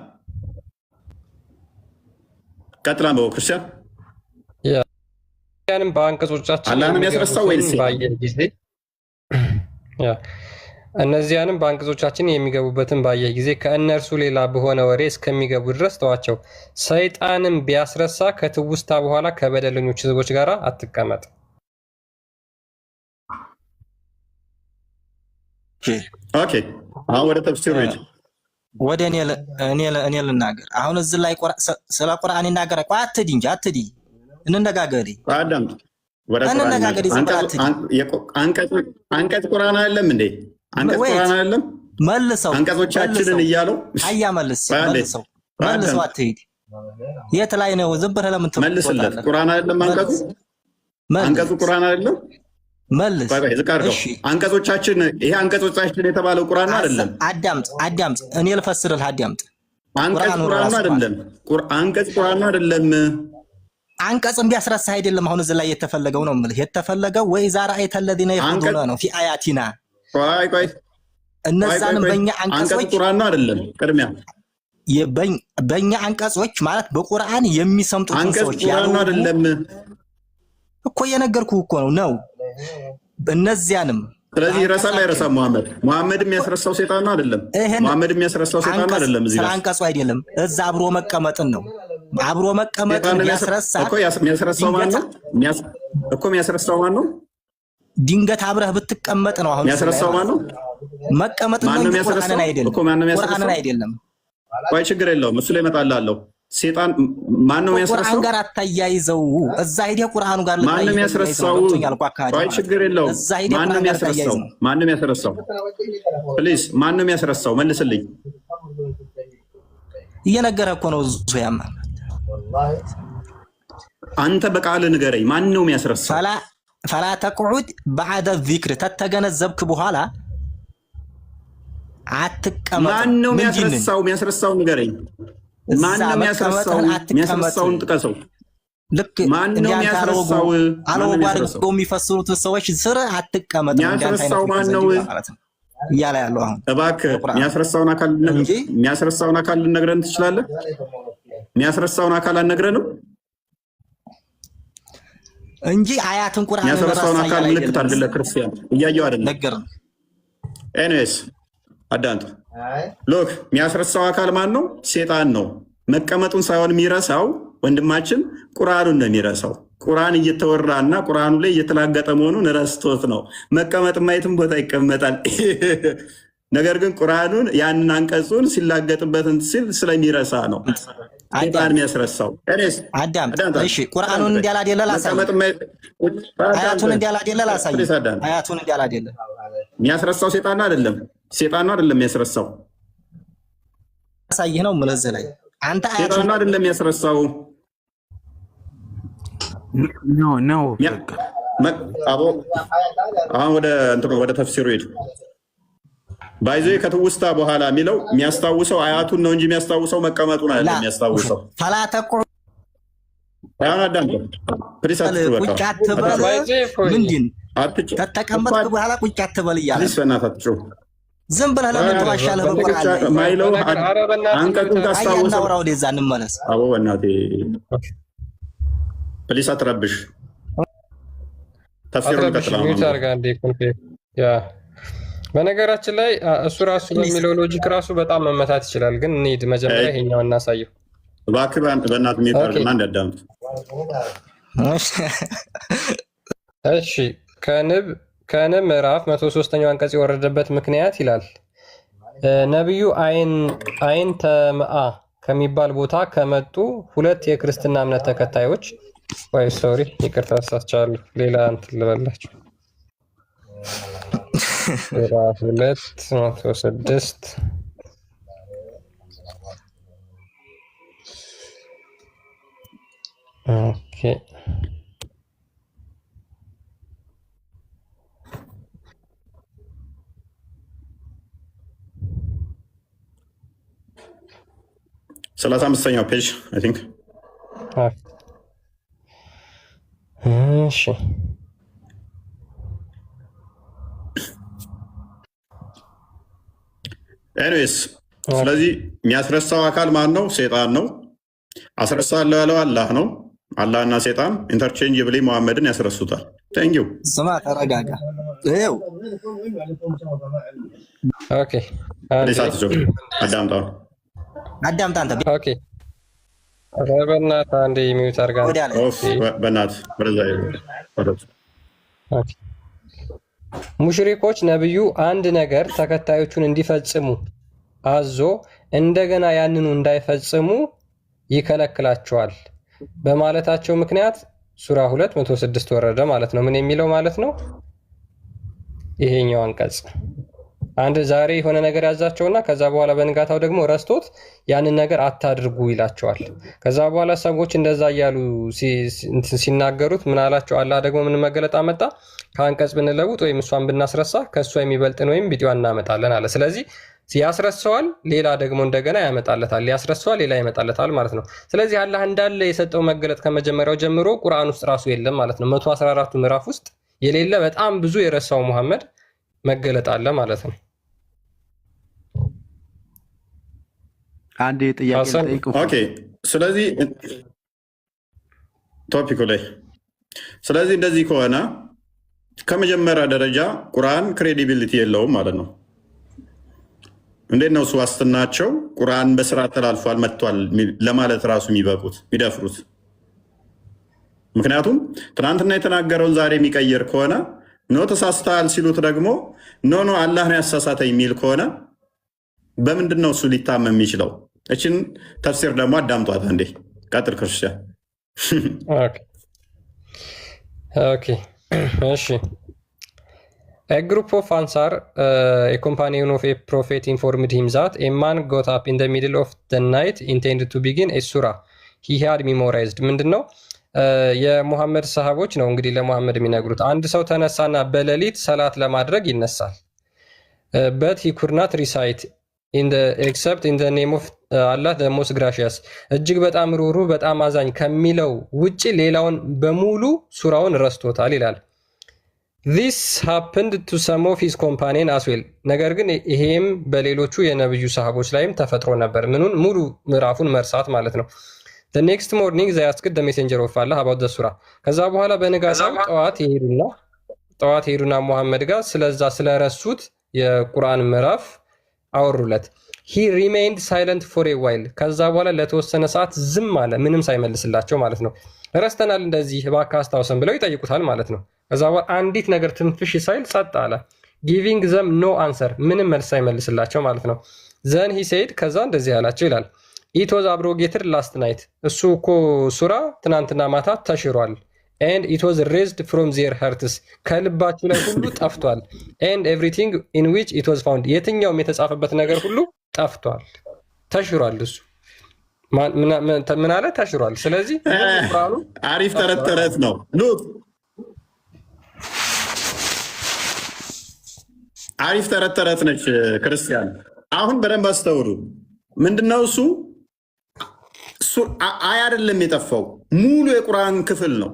ቀጥላ አንብቦ ክርስቲያን እነዚያንም በአንቀጾቻችን የሚገቡበትን ባየህ ጊዜ ከእነርሱ ሌላ በሆነ ወሬ እስከሚገቡ ድረስ ተዋቸው። ሰይጣንም ቢያስረሳ ከትውስታ በኋላ ከበደለኞች ሕዝቦች ጋር አትቀመጥ። ኦኬ፣ አሁን ወደ ተፍሲሩ ሂድ። ወደ እኔ ልናገር። አሁን እዚህ ላይ ስለ ቁርአን ይናገራል። አትዲ እንጂ አትዲ፣ እንነጋገሪ አንቀጽ ቁርአን አይደለም እንዴ? አንቀጽ ቁርአን አይደለም? መልሰው አንቀጾቻችንን እያለው መልሰው አትሂድ። የት ላይ ነው? ዝም ብለህ ለምን መልስለት? ቁርአን አይደለም አንቀጹ ቁርአን አይደለም? መልስ። አንቀጾቻችን ይሄ አንቀጾቻችን የተባለው ቁርአን አይደለም? አዳምጥ፣ እኔ ልፈስርልህ። አዳምጥ። አንቀጽ ቁርአን አይደለም? አንቀጽ ቁርአን አይደለም? አንቀጽም ቢያስረሳ አይደለም። አሁን እዚህ ላይ የተፈለገው ነው የምልህ። የተፈለገው ወይ ዛራ አይተለዲና ይሁዱና ነው ፊ አያቲና። ቆይ እነዛንም በእኛ አንቀጾች ቁርአን ነው አይደለም? ቅድሚያ በእኛ አንቀጾች ማለት በቁርአን የሚሰምጡት ሰዎች ቁርአን ነው አይደለም እኮ የነገርኩህ እኮ ነው እነዚያንም። ስለዚህ ይረሳል አይረሳም? መሐመድ የሚያስረሳው ሴጣን ነው አይደለም? መሐመድ የሚያስረሳው ሴጣን ነው አይደለም? እዚህ ጋር አንቀጹ አይደለም፣ እዛ አብሮ መቀመጥን ነው። አብሮ መቀመጥን ያስረሳ እኮ። የሚያስረሳው ማን ነው እኮ? የሚያስረሳው ማን ነው? ድንገት አብረህ ብትቀመጥ ነው። አሁን የሚያስረሳው ማን ነው? መቀመጥ ነው። ቁርአንን አይደለም ቁርአንን አይደለም። ቆይ ችግር የለውም፣ እሱ ላይ እመጣልሃለሁ። ሴጣን ማን ነው የሚያስረሳው? ቁርአን ጋር አታያይዘው። እዛ ሄደህ ቁርአኑ ጋር ማን ነው የሚያስረሳው? ቆይ ችግር የለውም። ማን ነው የሚያስረሳው? ማን ነው የሚያስረሳው? ፕሊዝ ማን ነው የሚያስረሳው? መልስልኝ። እየነገረህ እኮ ነው። ዙያማ አንተ በቃል ንገረኝ። ማን ነው የሚያስረሳው? ፈላ ተቅዑድ በዐደ ዚክር ተተገነዘብክ በኋላ አትቀመጥ። ማን ነው የሚያስረሳው? የሚያስረሳው ንገረኝ። ማን ነው የሚያስረሳው? የሚያስረሳውን ጥቀሰው። ልክ ማን ነው የሚያስረሳው? አለወጉ አድርገው የሚፈስሩት ሰዎች ስር አትቀመጥ። የሚያስረሳው ማን ነው እያለ ያለው አሁን እባክህ የሚያስረሳውን አካል ልነግረን ትችላለህ? የሚያስረሳውን አካል አልነግረንም እንጂ አያትን ቁርአን የሚያስረሳውን አካል ምልክት አድርግልህ። ክርስቲያን እያየው አይደለም ነገር ነው። ኤኒዌይስ አዳንቱ ሎክ የሚያስረሳው አካል ማን ነው? ሴጣን ነው። መቀመጡን ሳይሆን የሚረሳው ወንድማችን ቁርአኑን ነው የሚረሳው። ቁርአን እየተወራና ቁርአኑ ላይ እየተላገጠ መሆኑን ረስቶት ነው። መቀመጥ ማየትም ቦታ ይቀመጣል። ነገር ግን ቁርአኑን ያንን አንቀጹን ሲላገጥበትን ሲል ስለሚረሳ ነው ሴጣን የሚያስረሳው። እሺ ቁርአኑን እንዲያላደለ ላሳይ። አያቱን እንዲያላደለ ላሳይ። አያቱን እንዲያላደለ የሚያስረሳው ሴጣን አይደለም። ሴጣን አይደለም የሚያስረሳው። ያሳይህ ነው ምለዝ ላይ አንተ ሴጣን አይደለም የሚያስረሳው። ነው አሁን ወደ ተፍሲሩ ሄድ። ባይዞ ከትውስታ በኋላ የሚለው የሚያስታውሰው አያቱን ነው እንጂ የሚያስታውሰው መቀመጡን አይደለም የሚያስታውሰው። ፈላተቁ ቁጭ አትበል። ምንድን ከተቀመጥክ በኋላ ቁጭ አትበል እያለ ዝም ብለህ ለምን ትዋሻለህ? በቁርአን አንቀጹን ታስታውሰው። ወደዛ እንመለስ። አቦ በእናትህ ፕሊስ አትረብሽ። ተፍሲሩን በነገራችን ላይ እሱ ራሱ በሚለው ሎጂክ ራሱ በጣም መመታት ይችላል። ግን እንሂድ መጀመሪያ ይሄኛው እናሳየው። እባክህ በእናትህ የሚታርግና እንዲያዳምጥ። እሺ ከንብ ምዕራፍ 103ኛው አንቀጽ የወረደበት ምክንያት ይላል ነቢዩ አይን ተምአ ከሚባል ቦታ ከመጡ ሁለት የክርስትና እምነት ተከታዮች ይቅርታ ተሳስቻለሁ። ሌላ እንትን ልበላችሁ። ምዕራፍ 206 ኦኬ ሰላሳ አምስተኛው ፔጅ አይ ቲንክ። እሺ ኤኒዌይስ ስለዚህ የሚያስረሳው አካል ማን ነው? ሴጣን ነው። አስረሳለሁ ያለው አላህ ነው። አላህና ሴጣን ኢንተርቼንጅብሊ መሐመድን ያስረሱታል። ቴንኪው። ስማ ተረጋጋ። ይኸው ኦኬ አዳምጣ አንተ። ኦኬ በእናትህ አንዴ ሚዩት አድርጋ። በእናትህ ሙሽሪኮች ነብዩ አንድ ነገር ተከታዮቹን እንዲፈጽሙ አዞ እንደገና ያንኑ እንዳይፈጽሙ ይከለክላቸዋል በማለታቸው ምክንያት ሱራ 206 ወረደ ማለት ነው። ምን የሚለው ማለት ነው? ይሄኛው አንቀጽ አንድ ዛሬ የሆነ ነገር ያዛቸውና ከዛ በኋላ በንጋታው ደግሞ ረስቶት ያንን ነገር አታድርጉ ይላቸዋል። ከዛ በኋላ ሰዎች እንደዛ እያሉ ሲናገሩት ምን አላቸው? አላህ ደግሞ ምን መገለጥ አመጣ? ከአንቀጽ ብንለውጥ ወይም እሷን ብናስረሳ ከእሷ የሚበልጥን ወይም ቢጤዋን እናመጣለን አለ። ስለዚህ ያስረሳዋል፣ ሌላ ደግሞ እንደገና ያመጣለታል፣ ያስረሳዋል፣ ሌላ ያመጣለታል ማለት ነው። ስለዚህ አላህ እንዳለ የሰጠው መገለጥ ከመጀመሪያው ጀምሮ ቁርአን ውስጥ ራሱ የለም ማለት ነው። 114ቱ ምዕራፍ ውስጥ የሌለ በጣም ብዙ የረሳው መሐመድ መገለጥ አለ ማለት ነው። አንድ ጥያቄ ልጠይቅ። ኦኬ ስለዚህ ቶፒኩ ላይ ስለዚህ እንደዚህ ከሆነ ከመጀመሪያ ደረጃ ቁርአን ክሬዲቢሊቲ የለውም ማለት ነው። እንዴት ነው እሱ ዋስትናቸው ቁርአን በስራ ተላልፏል መጥቷል ለማለት ራሱ የሚበቁት የሚደፍሩት? ምክንያቱም ትናንትና የተናገረውን ዛሬ የሚቀይር ከሆነ ኖ ተሳስተሃል ሲሉት ደግሞ ኖ አላህ ነው ያሳሳተ የሚል ከሆነ በምንድን ነው እሱ ሊታመም የሚችለው? እችን ተፍሲር ደግሞ አዳምጧት አንዴ። ቀጥል ክርስቲያን። ኦኬ እሺ A group of Ansar, a companion of a prophet, informed him that a man got up in the middle of the night intended to begin a surah he had memorized. ምንድነው የሙሐመድ ሰሃቦች ነው እንግዲህ ለሙሐመድ የሚነግሩት። አንድ ሰው ተነሳና በሌሊት ሰላት ለማድረግ ይነሳል። but he could not recite except in the name of Allah the most gracious እጅግ በጣም ሩህሩህ በጣም አዛኝ ከሚለው ውጪ ሌላውን በሙሉ ሱራውን ረስቶታል ይላል። This happened to some of his companions as well. ነገር ግን ይሄም በሌሎቹ የነብዩ ሰሃቦች ላይም ተፈጥሮ ነበር። ምኑን ሙሉ ምዕራፉን መርሳት ማለት ነው። The next morning they asked the messenger of Allah about the surah. ከዛ በኋላ በንጋታው ጠዋት ሄዱና ሙሐመድ ጋር ስለዛ ስለረሱት የቁርአን ምዕራፍ አወሩለት። He remained silent for a while. ከዛ በኋላ ለተወሰነ ሰዓት ዝም አለ፣ ምንም ሳይመልስላቸው ማለት ነው። ረስተናል እንደዚህ እባክህ አስታውሰን ብለው ይጠይቁታል ማለት ነው። ከዛ በኋላ አንዲት ነገር ትንፍሽ ሳይል ጸጥ አለ። ጊቪንግ ዘም ኖ አንሰር ምንም መልስ ሳይመልስላቸው ማለት ነው። ዘን ሂ ሴድ ከዛ እንደዚህ ያላቸው ይላል ኢት ዋዝ አብሮጌትድ ላስት ናይት እሱ እኮ ሱራ ትናንትና ማታ ተሽሯል። ኤንድ ኢት ዋዝ ሬዝድ ፍሮም ዜር ሀርትስ ከልባችሁ ላይ ሁሉ ጠፍቷል። ኤንድ ኤቭሪቲንግ ኢን ዊች ኢት ዋዝ ፋውንድ የትኛውም የተጻፈበት ነገር ሁሉ ጠፍቷል፣ ተሽሯል። እሱ ምን አለ? ተሽሯል። ስለዚህ አሪፍ ተረት ተረት ነው። አሪፍ ተረት ተረት ነች ክርስቲያን። አሁን በደንብ አስተውሉ። ምንድነው እሱ አይ አይደለም የጠፋው ሙሉ የቁርአን ክፍል ነው።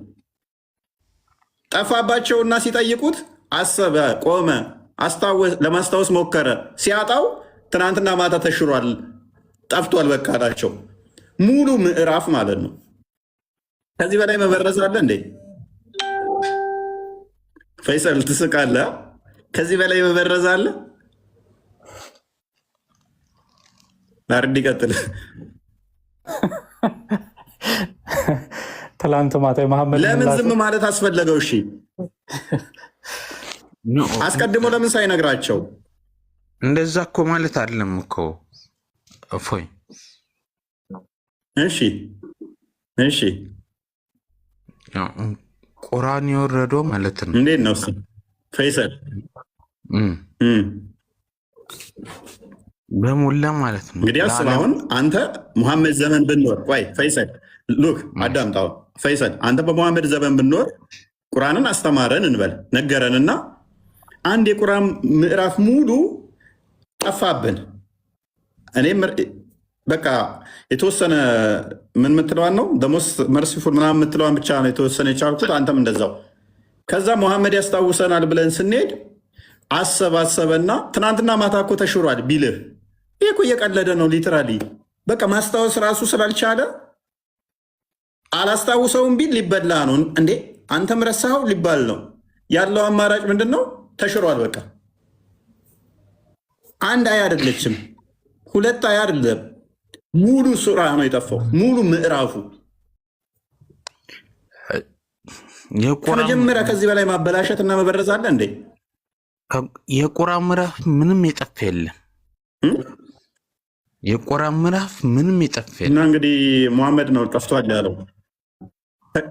ጠፋባቸውና ሲጠይቁት አሰበ፣ ቆመ፣ ለማስታወስ ሞከረ። ሲያጣው ትናንትና ማታ ተሽሯል፣ ጠፍቷል በቃ አላቸው። ሙሉ ምዕራፍ ማለት ነው። ከዚህ በላይ መበረዝ አለ እንዴ? ፈይሰል ትስቃለህ። ከዚህ በላይ መበረዝ አለ? ናርዲ ቀጥል። ትላንት ማታ መሐመድ ለምን ዝም ማለት አስፈለገው? እሺ አስቀድሞ ለምን ሳይነግራቸው? እንደዛ እኮ ማለት አይደለም እኮ እፎይ። እሺ እሺ ቁርአን የወረደው ማለት ነው። እንዴት ነው ፈይሰል? በሙላ ማለት ነው። እንግዲህ አስብ። አሁን አንተ ሙሐመድ ዘመን ብንኖር፣ ቆይ ፈይሰል ሉክ አዳምጣው። ፈይሰል አንተ በሙሐመድ ዘመን ብንኖር ቁርአንን አስተማረን እንበል ነገረንና አንድ የቁርአን ምዕራፍ ሙሉ ጠፋብን። እኔም በቃ የተወሰነ ምን ምትለዋን ነው ደሞስ መርሲፉል ምናምን ምትለዋን ብቻ ነው የተወሰነ የቻልኩት፣ አንተም እንደዛው። ከዛ ሙሐመድ ያስታውሰናል ብለን ስንሄድ አሰባሰበና ትናንትና ማታ እኮ ተሽሯል ቢልህ ይህ እኮ እየቀለደ ነው። ሊትራሊ በቃ ማስታወስ ራሱ ስላልቻለ አላስታውሰውም ቢል ሊበላ ነው እንዴ? አንተም ረሳኸው ሊባል ነው። ያለው አማራጭ ምንድን ነው? ተሽሯል በቃ። አንድ አያ አይደለችም፣ ሁለት አያ አይደለም፣ ሙሉ ሱራ ነው የጠፋው፣ ሙሉ ምዕራፉ። ከመጀመሪያ ከዚህ በላይ ማበላሸት እና መበረዝ አለ እንዴ? የቁርአን ምዕራፍ ምንም የጠፋ የለም። የቁርአን ምዕራፍ ምንም የጠፋ የለም። እና እንግዲህ ሙሐመድ ነው ጠፍቷል ያለው።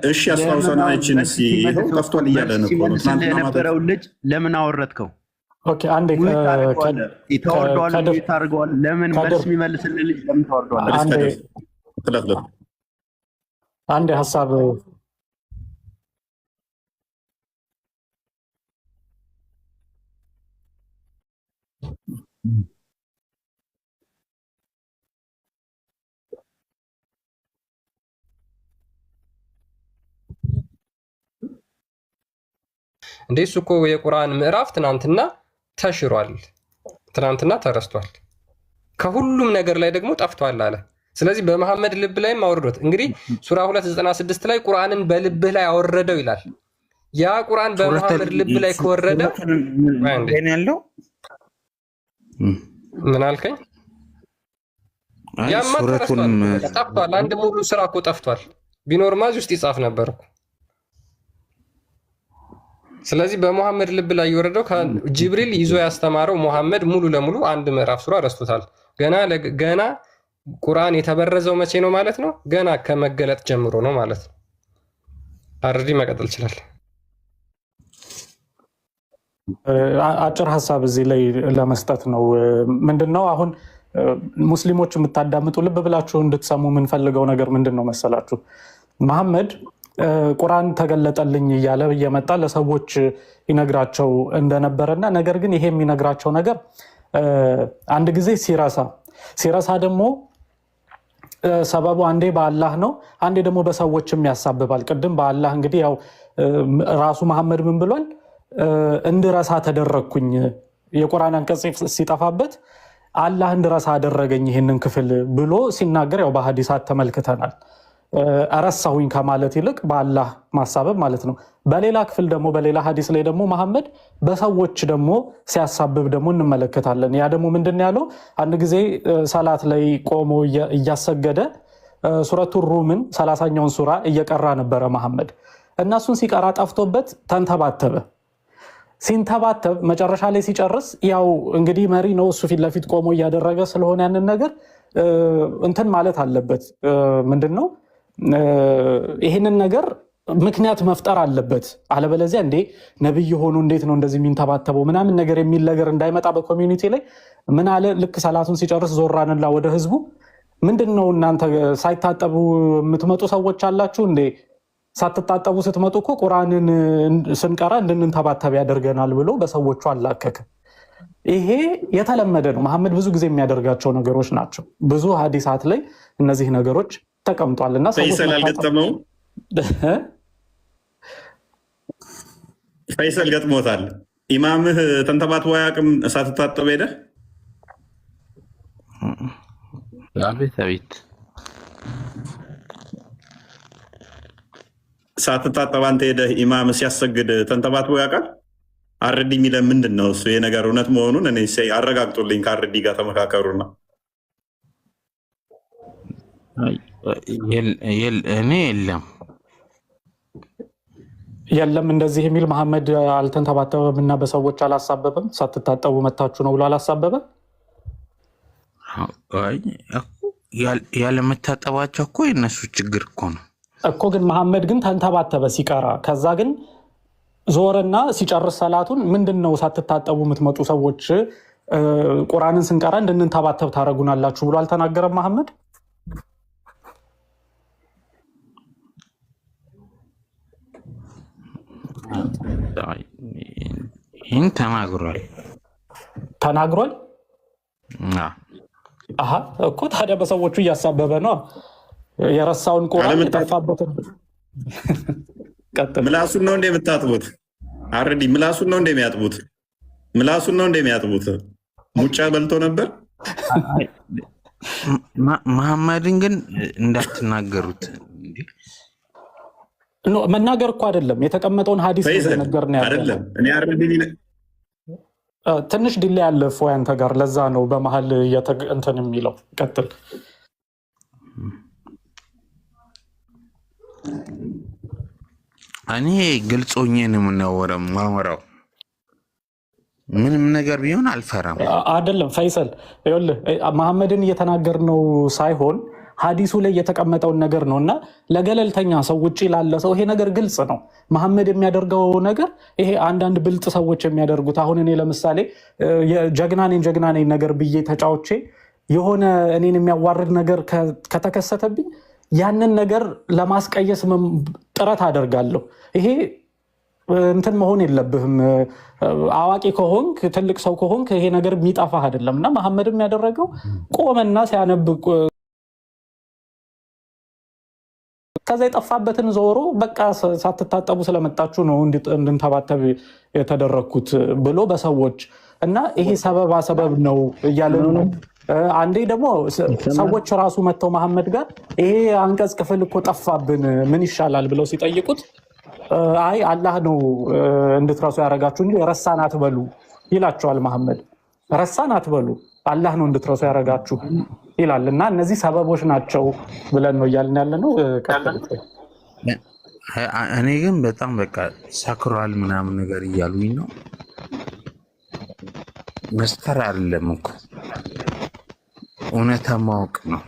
እሺ አስታውሰና እቺን ጠፍቷል እያለ ነው የነበረው ልጅ ለምን አወረድከው? ኦኬ አንዴ ታደርገዋል። ለምን መልስ የሚመልስልህ ልጅ ለምን ታወርደዋለህ? አንዴ ሀሳብ እንዴ እሱ እኮ የቁርአን ምዕራፍ ትናንትና ተሽሯል፣ ትናንትና ተረስቷል፣ ከሁሉም ነገር ላይ ደግሞ ጠፍቷል አለ። ስለዚህ በመሐመድ ልብ ላይም አወረዶት። እንግዲህ ሱራ 296 ላይ ቁርአንን በልብህ ላይ አወረደው ይላል። ያ ቁርአን በመሐመድ ልብ ላይ ከወረደ ያለው ምን አልከኝ? ያማ ጠፍቷል። አንድ ሙሉ ስራ እኮ ጠፍቷል። ቢኖርማ እዚህ ውስጥ ይጻፍ ነበር እኮ። ስለዚህ በሙሐመድ ልብ ላይ የወረደው ጅብሪል ይዞ ያስተማረው ሙሐመድ ሙሉ ለሙሉ አንድ ምዕራፍ ሱራ ረስቶታል። ገና ቁርአን የተበረዘው መቼ ነው ማለት ነው? ገና ከመገለጥ ጀምሮ ነው ማለት ነው። አርዲ መቀጠል ይችላል። አጭር ሀሳብ እዚህ ላይ ለመስጠት ነው። ምንድነው አሁን ሙስሊሞች የምታዳምጡ ልብ ብላችሁ እንድትሰሙ የምንፈልገው ነገር ምንድን ነው መሰላችሁ? መሐመድ ቁርአን ተገለጠልኝ እያለ እየመጣ ለሰዎች ይነግራቸው እንደነበረና ነገር ግን ይሄ የሚነግራቸው ነገር አንድ ጊዜ ሲረሳ ደግሞ ሰበቡ አንዴ በአላህ ነው፣ አንዴ ደግሞ በሰዎችም ያሳብባል። ቅድም በአላህ እንግዲህ ያው ራሱ መሐመድ ምን ብሏል? እንድረሳ ተደረግኩኝ። የቁርአን አንቀጽ ሲጠፋበት አላህ እንድረሳ አደረገኝ ይህንን ክፍል ብሎ ሲናገር ያው በሐዲሳት ተመልክተናል። እረሳሁኝ ከማለት ይልቅ በአላህ ማሳበብ ማለት ነው። በሌላ ክፍል ደግሞ በሌላ ሐዲስ ላይ ደግሞ መሐመድ በሰዎች ደግሞ ሲያሳብብ ደግሞ እንመለከታለን። ያ ደግሞ ምንድን ያለው? አንድ ጊዜ ሰላት ላይ ቆሞ እያሰገደ ሱረቱ ሩምን 30ኛውን ሱራ እየቀራ ነበረ መሐመድ እና እሱን ሲቀራ ጠፍቶበት ተንተባተበ። ሲንተባተብ መጨረሻ ላይ ሲጨርስ ያው እንግዲህ መሪ ነው እሱ ፊት ለፊት ቆሞ እያደረገ ስለሆነ ያንን ነገር እንትን ማለት አለበት። ምንድነው ይህንን ነገር ምክንያት መፍጠር አለበት። አለበለዚያ እንዴ ነብይ ሆኖ እንዴት ነው እንደዚህ የሚንተባተበው ምናምን ነገር የሚል ነገር እንዳይመጣ በኮሚኒቲ ላይ ምን አለ? ልክ ሰላቱን ሲጨርስ ዞራንላ ወደ ህዝቡ፣ ምንድነው እናንተ ሳይታጠቡ የምትመጡ ሰዎች አላችሁ እንዴ? ሳትታጠቡ ስትመጡ እኮ ቁርአንን ስንቀራ እንድንንተባተብ ያደርገናል ብሎ በሰዎቹ አላከከ። ይሄ የተለመደ ነው። መሐመድ ብዙ ጊዜ የሚያደርጋቸው ነገሮች ናቸው። ብዙ ሐዲሳት ላይ እነዚህ ነገሮች ተቀምጧልና ፈይሰል አልገጠመው። ፈይሰል ገጥሞታል። ኢማምህ ተንተባትቦ አያውቅም። ሳትታጠብ ሄደህ አቤት አቤት ሳትታጠብ አንተ ሄደህ ኢማም ሲያሰግድ ተንተባትቦ ያውቃል? አርዲ የሚለ ምንድን ነው እሱ? ይሄ ነገር እውነት መሆኑን እኔ አረጋግጡልኝ። ከአርዲ ጋር ተመካከሩና እኔ የለም እንደዚህ የሚል መሐመድ አልተንተባተበም እና በሰዎች አላሳበበም። ሳትታጠቡ መታችሁ ነው ብሎ አላሳበበም። ያለመታጠባቸው እኮ የነሱ ችግር እኮ ነው እኮ። ግን መሐመድ ግን ተንተባተበ ሲቀራ፣ ከዛ ግን ዞረና ሲጨርስ ሰላቱን ምንድን ነው ሳትታጠቡ የምትመጡ ሰዎች ቁርአንን ስንቀራ እንድንተባተብ ታደርጉናላችሁ ብሎ አልተናገረም መሐመድ? ይህን ተናግሯል። አሀ እኮ ታዲያ በሰዎቹ እያሳበበ ነው። የረሳውን ቁርአን የጠፋበትን ምላሱን ነው እንደ የምታጥቡት? አረዲ ምላሱን ነው እንደሚያጥቡት? ምላሱን ነው እንደሚያጥቡት? ሙጫ በልቶ ነበር። መሐመድን ግን እንዳትናገሩት። መናገር እኮ አይደለም የተቀመጠውን ሀዲስ ነገር ነው አይደለም። እኔ ትንሽ ዲሌ ያለ ፎ ያንተ ጋር ለዛ ነው በመሀል እንትን የሚለው። ቀጥል። እኔ ግልጽ ሆኜ ነው የማወራው። ምንም ነገር ቢሆን አልፈራም። አይደለም ፈይሰል፣ ይኸውልህ መሐመድን እየተናገርነው ሳይሆን ሀዲሱ ላይ የተቀመጠውን ነገር ነው። እና ለገለልተኛ ሰው ውጭ ላለ ሰው ይሄ ነገር ግልጽ ነው። መሐመድ የሚያደርገው ነገር ይሄ አንዳንድ ብልጥ ሰዎች የሚያደርጉት። አሁን እኔ ለምሳሌ ጀግና ነኝ ነገር ብዬ ተጫውቼ የሆነ እኔን የሚያዋርድ ነገር ከተከሰተብኝ ያንን ነገር ለማስቀየስ ጥረት አደርጋለሁ። ይሄ እንትን መሆን የለብህም። አዋቂ ከሆንክ ትልቅ ሰው ከሆንክ ይሄ ነገር የሚጠፋህ አይደለም። እና መሐመድም ያደረገው ቆመና ሲያነብ ከዛ የጠፋበትን ዞሮ በቃ ሳትታጠቡ ስለመጣችሁ ነው እንድንተባተብ የተደረግኩት ብሎ በሰዎች እና ይሄ ሰበብ ነው እያለ ነው። አንዴ ደግሞ ሰዎች ራሱ መጥተው መሐመድ ጋር ይሄ አንቀጽ ክፍል እኮ ጠፋብን ምን ይሻላል ብለው ሲጠይቁት አይ አላህ ነው እንድትረሱ ያደረጋችሁ እንጂ ረሳን አትበሉ ይላቸዋል መሐመድ። ረሳን አትበሉ አላህ ነው እንድትረሱ ያደረጋችሁ ይላል። እና እነዚህ ሰበቦች ናቸው ብለን ነው እያልን ያለ ነው። እኔ ግን በጣም በቃ ሰክሯል ምናምን ነገር እያሉኝ ነው። መስከር አይደለም እኮ እውነታ ማወቅ ነው።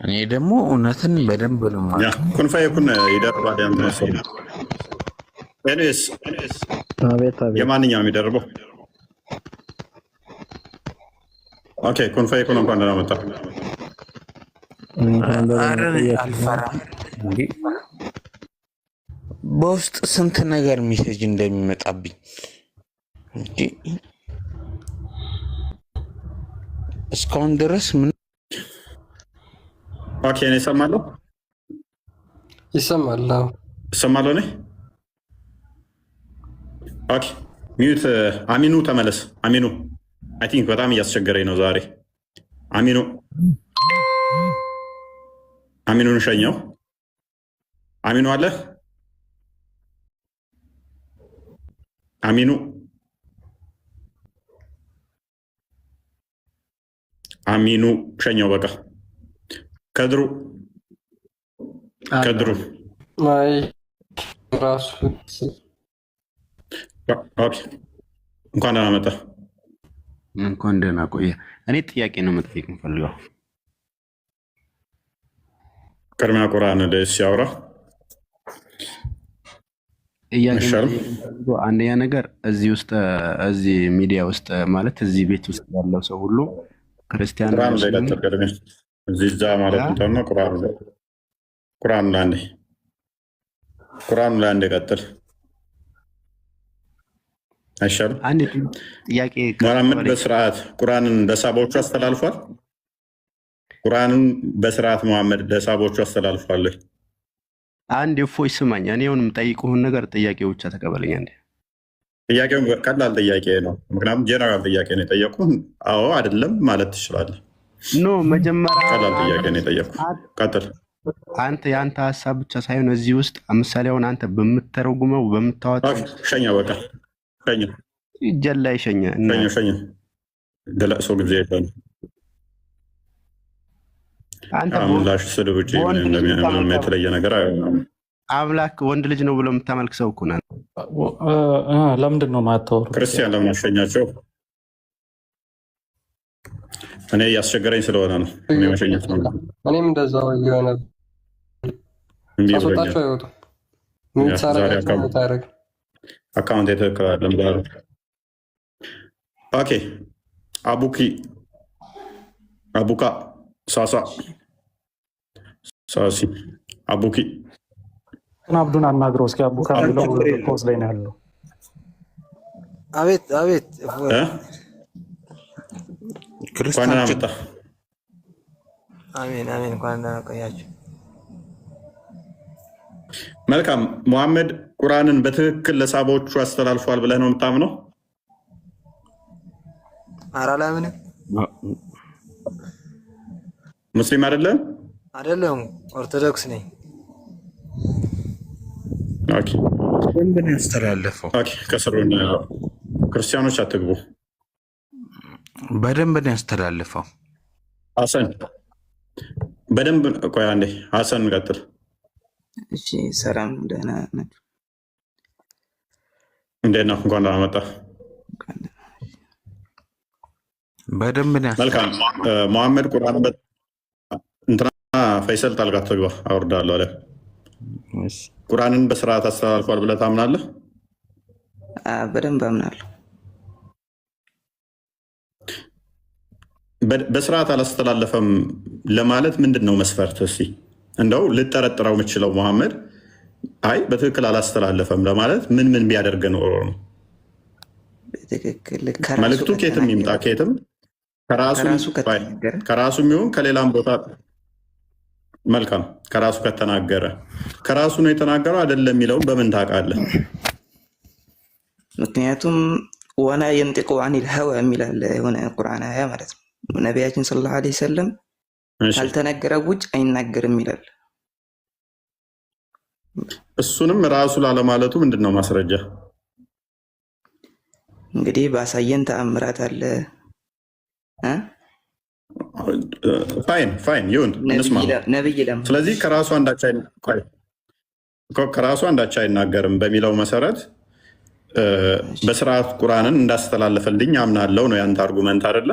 እኔ ደግሞ እውነትን በደንብ ነው ማለት ነው። ኩን ፈየኩን ይደርባል። የማንኛውም ይደርበው። ኦኬ ኩን ፈየኩን እንኳን ደህና መጣ። አልፈራም። በውስጥ ስንት ነገር ሜሴጅ እንደሚመጣብኝ እስካሁን ድረስ ምን ኦኬ እኔ እሰማለሁ። እሰማለሁ እኔ ኦኬ ሚዩት። አሚኑ ተመለስ። አሚኑ አይ ቲንክ በጣም እያስቸገረኝ ነው ዛሬ። አሚኑን ሸኘው። አሚኑ አለ። አሚኑ ሸኘው በቃ። ከድሩ እንኳን ደህና መጣ። እንኳን ደህና ቆየ። እኔ ጥያቄ ነው መጠየቅ የምፈልገው። ቅድሚያ ቁርአን ደስ ያውራ። አንደኛ ነገር እዚህ ሚዲያ ውስጥ ማለት እዚህ ቤት ውስጥ ያለው ሰው ሁሉ ክርስቲያን እዚህ ማለት እንተና ቁርአን ላይ አንዴ ቀጥል አይሻልም? አንድ ጥያቄ መሐመድ በስርዓት ቁርአንን ለሳቦቹ አስተላልፏል። ቁርአንን በስርዓት መሐመድ ለሳቦቹ አስተላልፏል። አንድ እፎይ ስማኝ፣ እኔ አሁን የምጠይቅህን ነገር ጥያቄው ብቻ ተቀበለኝ። አንዴ ጥያቄው ቀላል ጥያቄ ነው፣ ምክንያቱም ጀነራል ጥያቄ ነው የጠየቁህ። አዎ አይደለም ማለት ትችላለህ። ኖ መጀመሪያ ቀላል ጥያቄ ነው የጠየቁህ። ቀጥል። አንተ የአንተ ሀሳብ ብቻ ሳይሆን እዚህ ውስጥ ምሳሌ አሁን አንተ በምትተረጉመው በምታወጣው ሸኛ በቃ ሸኛ ይጀላ ይሸኛ ሸኛ ገለቅሶ ጊዜ የለም። ምላሽ ስድብ ውጭ ምንም የተለየ ነገር አምላክ ወንድ ልጅ ነው ብሎ የምታመልክ ሰው እኮ ነህ። ለምንድን ነው ማታወሩ? ክርስቲያን ለማሸኛቸው እኔ እያስቸገረኝ ስለሆነ ነው። እኔ መሸኘት ነው። እኔም እንደዛው እየሆነ አስወጣቸው አይወጡ ታረግ አካውንት የተከላለም ዛሬ ኦኬ። አቡካ ሳሳ ሳሲ አቡኪ አብዱን አናግረው እስኪ። አቡካ ብለው ፖዝ ላይ ነው ያለው። አቤት አቤት። ክርስቲያን መጣ። አሜን አሜን። እንኳን ቆያችሁ። መልካም። ሙሐመድ ቁርአንን በትክክል ለሳባዎቹ አስተላልፏል ብለህ ነው የምታምነው? ኧረ አላምንም። ሙስሊም አይደለም? አይደለም፣ ኦርቶዶክስ ነኝ። ኦኬ። በደንብ ነው ያስተላለፈው። ኦኬ። ከስሩ ክርስቲያኖች አትግቡ። በደንብ ነው ያስተላለፈው። ሐሰን በደንብ ቆይ አንዴ። ሐሰን እንቀጥል። እሺ፣ ሰላም ደህና ናችሁ? እንዴት ነው? እንኳን ደህና መጣህ። በደንብ ነው። መልካም። ሙሐመድ ቁርአን እንትና ፈይሰል ጣልቃ ትግባ አወርዳለሁ አለ። ቁርአንን በስርዓት አስተላልፏል ብለህ ታምናለህ? በደንብ አምናለሁ። በስርዓት አላስተላለፈም ለማለት ምንድን ነው መስፈርት? እስኪ እንደው ልጠረጥረው የምችለው ሙሐመድ አይ በትክክል አላስተላለፈም ለማለት ምን ምን ቢያደርግ ኖሮ ነው? በትክክል መልዕክቱ ከየትም ይምጣ ከየትም ከራሱ የሚሆን ከሌላም ቦታ መልካም ከራሱ ከተናገረ ከራሱ ነው የተናገረው አይደለም የሚለውን በምን ታውቃለህ? ምክንያቱም ወላ የንጢቁ አኒል ሀዋ የሚላለ የሆነ ቁርአን አያ ማለት ነው። ነቢያችን ሰለላሁ ዐለይሂ ወሰለም ካልተነገረ ውጭ አይናገርም ይላል። እሱንም ራሱ ላለማለቱ ምንድን ነው ማስረጃ? እንግዲህ ባሳየን ተአምራት አለ። ፋይን ይሁን እንስማ። ስለዚህ ከራሱ አንዳች አይናገርም በሚለው መሰረት በስርዓት ቁርአንን እንዳስተላለፈልኝ አምናለው ነው ያንተ አርጉመንት አይደለ?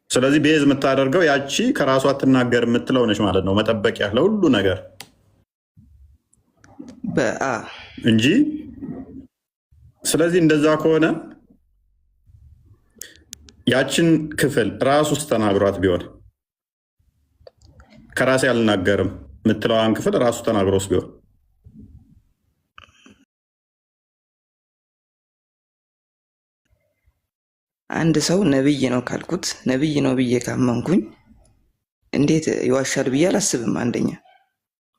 ስለዚህ ቤዝ የምታደርገው ያቺ ከራሱ አትናገር የምትለው ነች ማለት ነው፣ መጠበቂያ ለሁሉ ነገር እንጂ። ስለዚህ እንደዛ ከሆነ ያችን ክፍል ራሱ ውስጥ ተናግሯት ቢሆን ከራሴ አልናገርም የምትለዋን ክፍል ራሱ ተናግሮስ ቢሆን አንድ ሰው ነብይ ነው ካልኩት ነብይ ነው ብዬ ካመንኩኝ እንዴት ይዋሻል ብዬ አላስብም። አንደኛ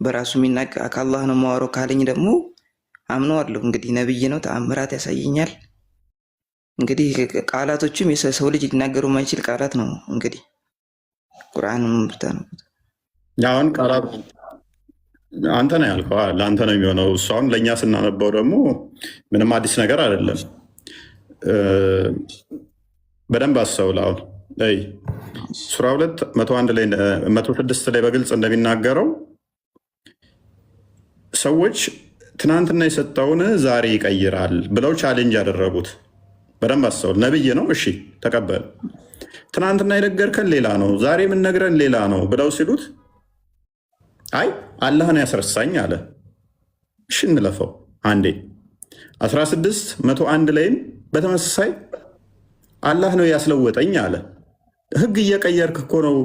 በራሱ የሚናገር ከአላህ ነው የማወራው ካለኝ ደግሞ አምነዋለሁ። እንግዲህ ነብይ ነው፣ ተአምራት ያሳየኛል። እንግዲህ ቃላቶችም የሰው ልጅ ሊናገሩ የማይችል ቃላት ነው። እንግዲህ ቁርአንም ብታነቡት አሁን ቃላት አንተ ነው ያልከው፣ ለአንተ ነው የሚሆነው። እሱ አሁን ለእኛ ስናነበው ደግሞ ምንም አዲስ ነገር አይደለም። በደንብ አስተውል። አሁን ሱራ 2 106 ላይ በግልጽ እንደሚናገረው ሰዎች ትናንትና የሰጠውን ዛሬ ይቀይራል ብለው ቻሌንጅ ያደረጉት። በደንብ አስተውል። ነብይ ነው፣ እሺ ተቀበል። ትናንትና የነገርከን ሌላ ነው፣ ዛሬ የምንነግረን ሌላ ነው ብለው ሲሉት አይ አላህን ያስረሳኝ አለ። እሺ እንለፈው አንዴ 16:101 ላይም በተመሳሳይ አላህ ነው ያስለወጠኝ አለ። ህግ እየቀየርክ እኮ ነው፣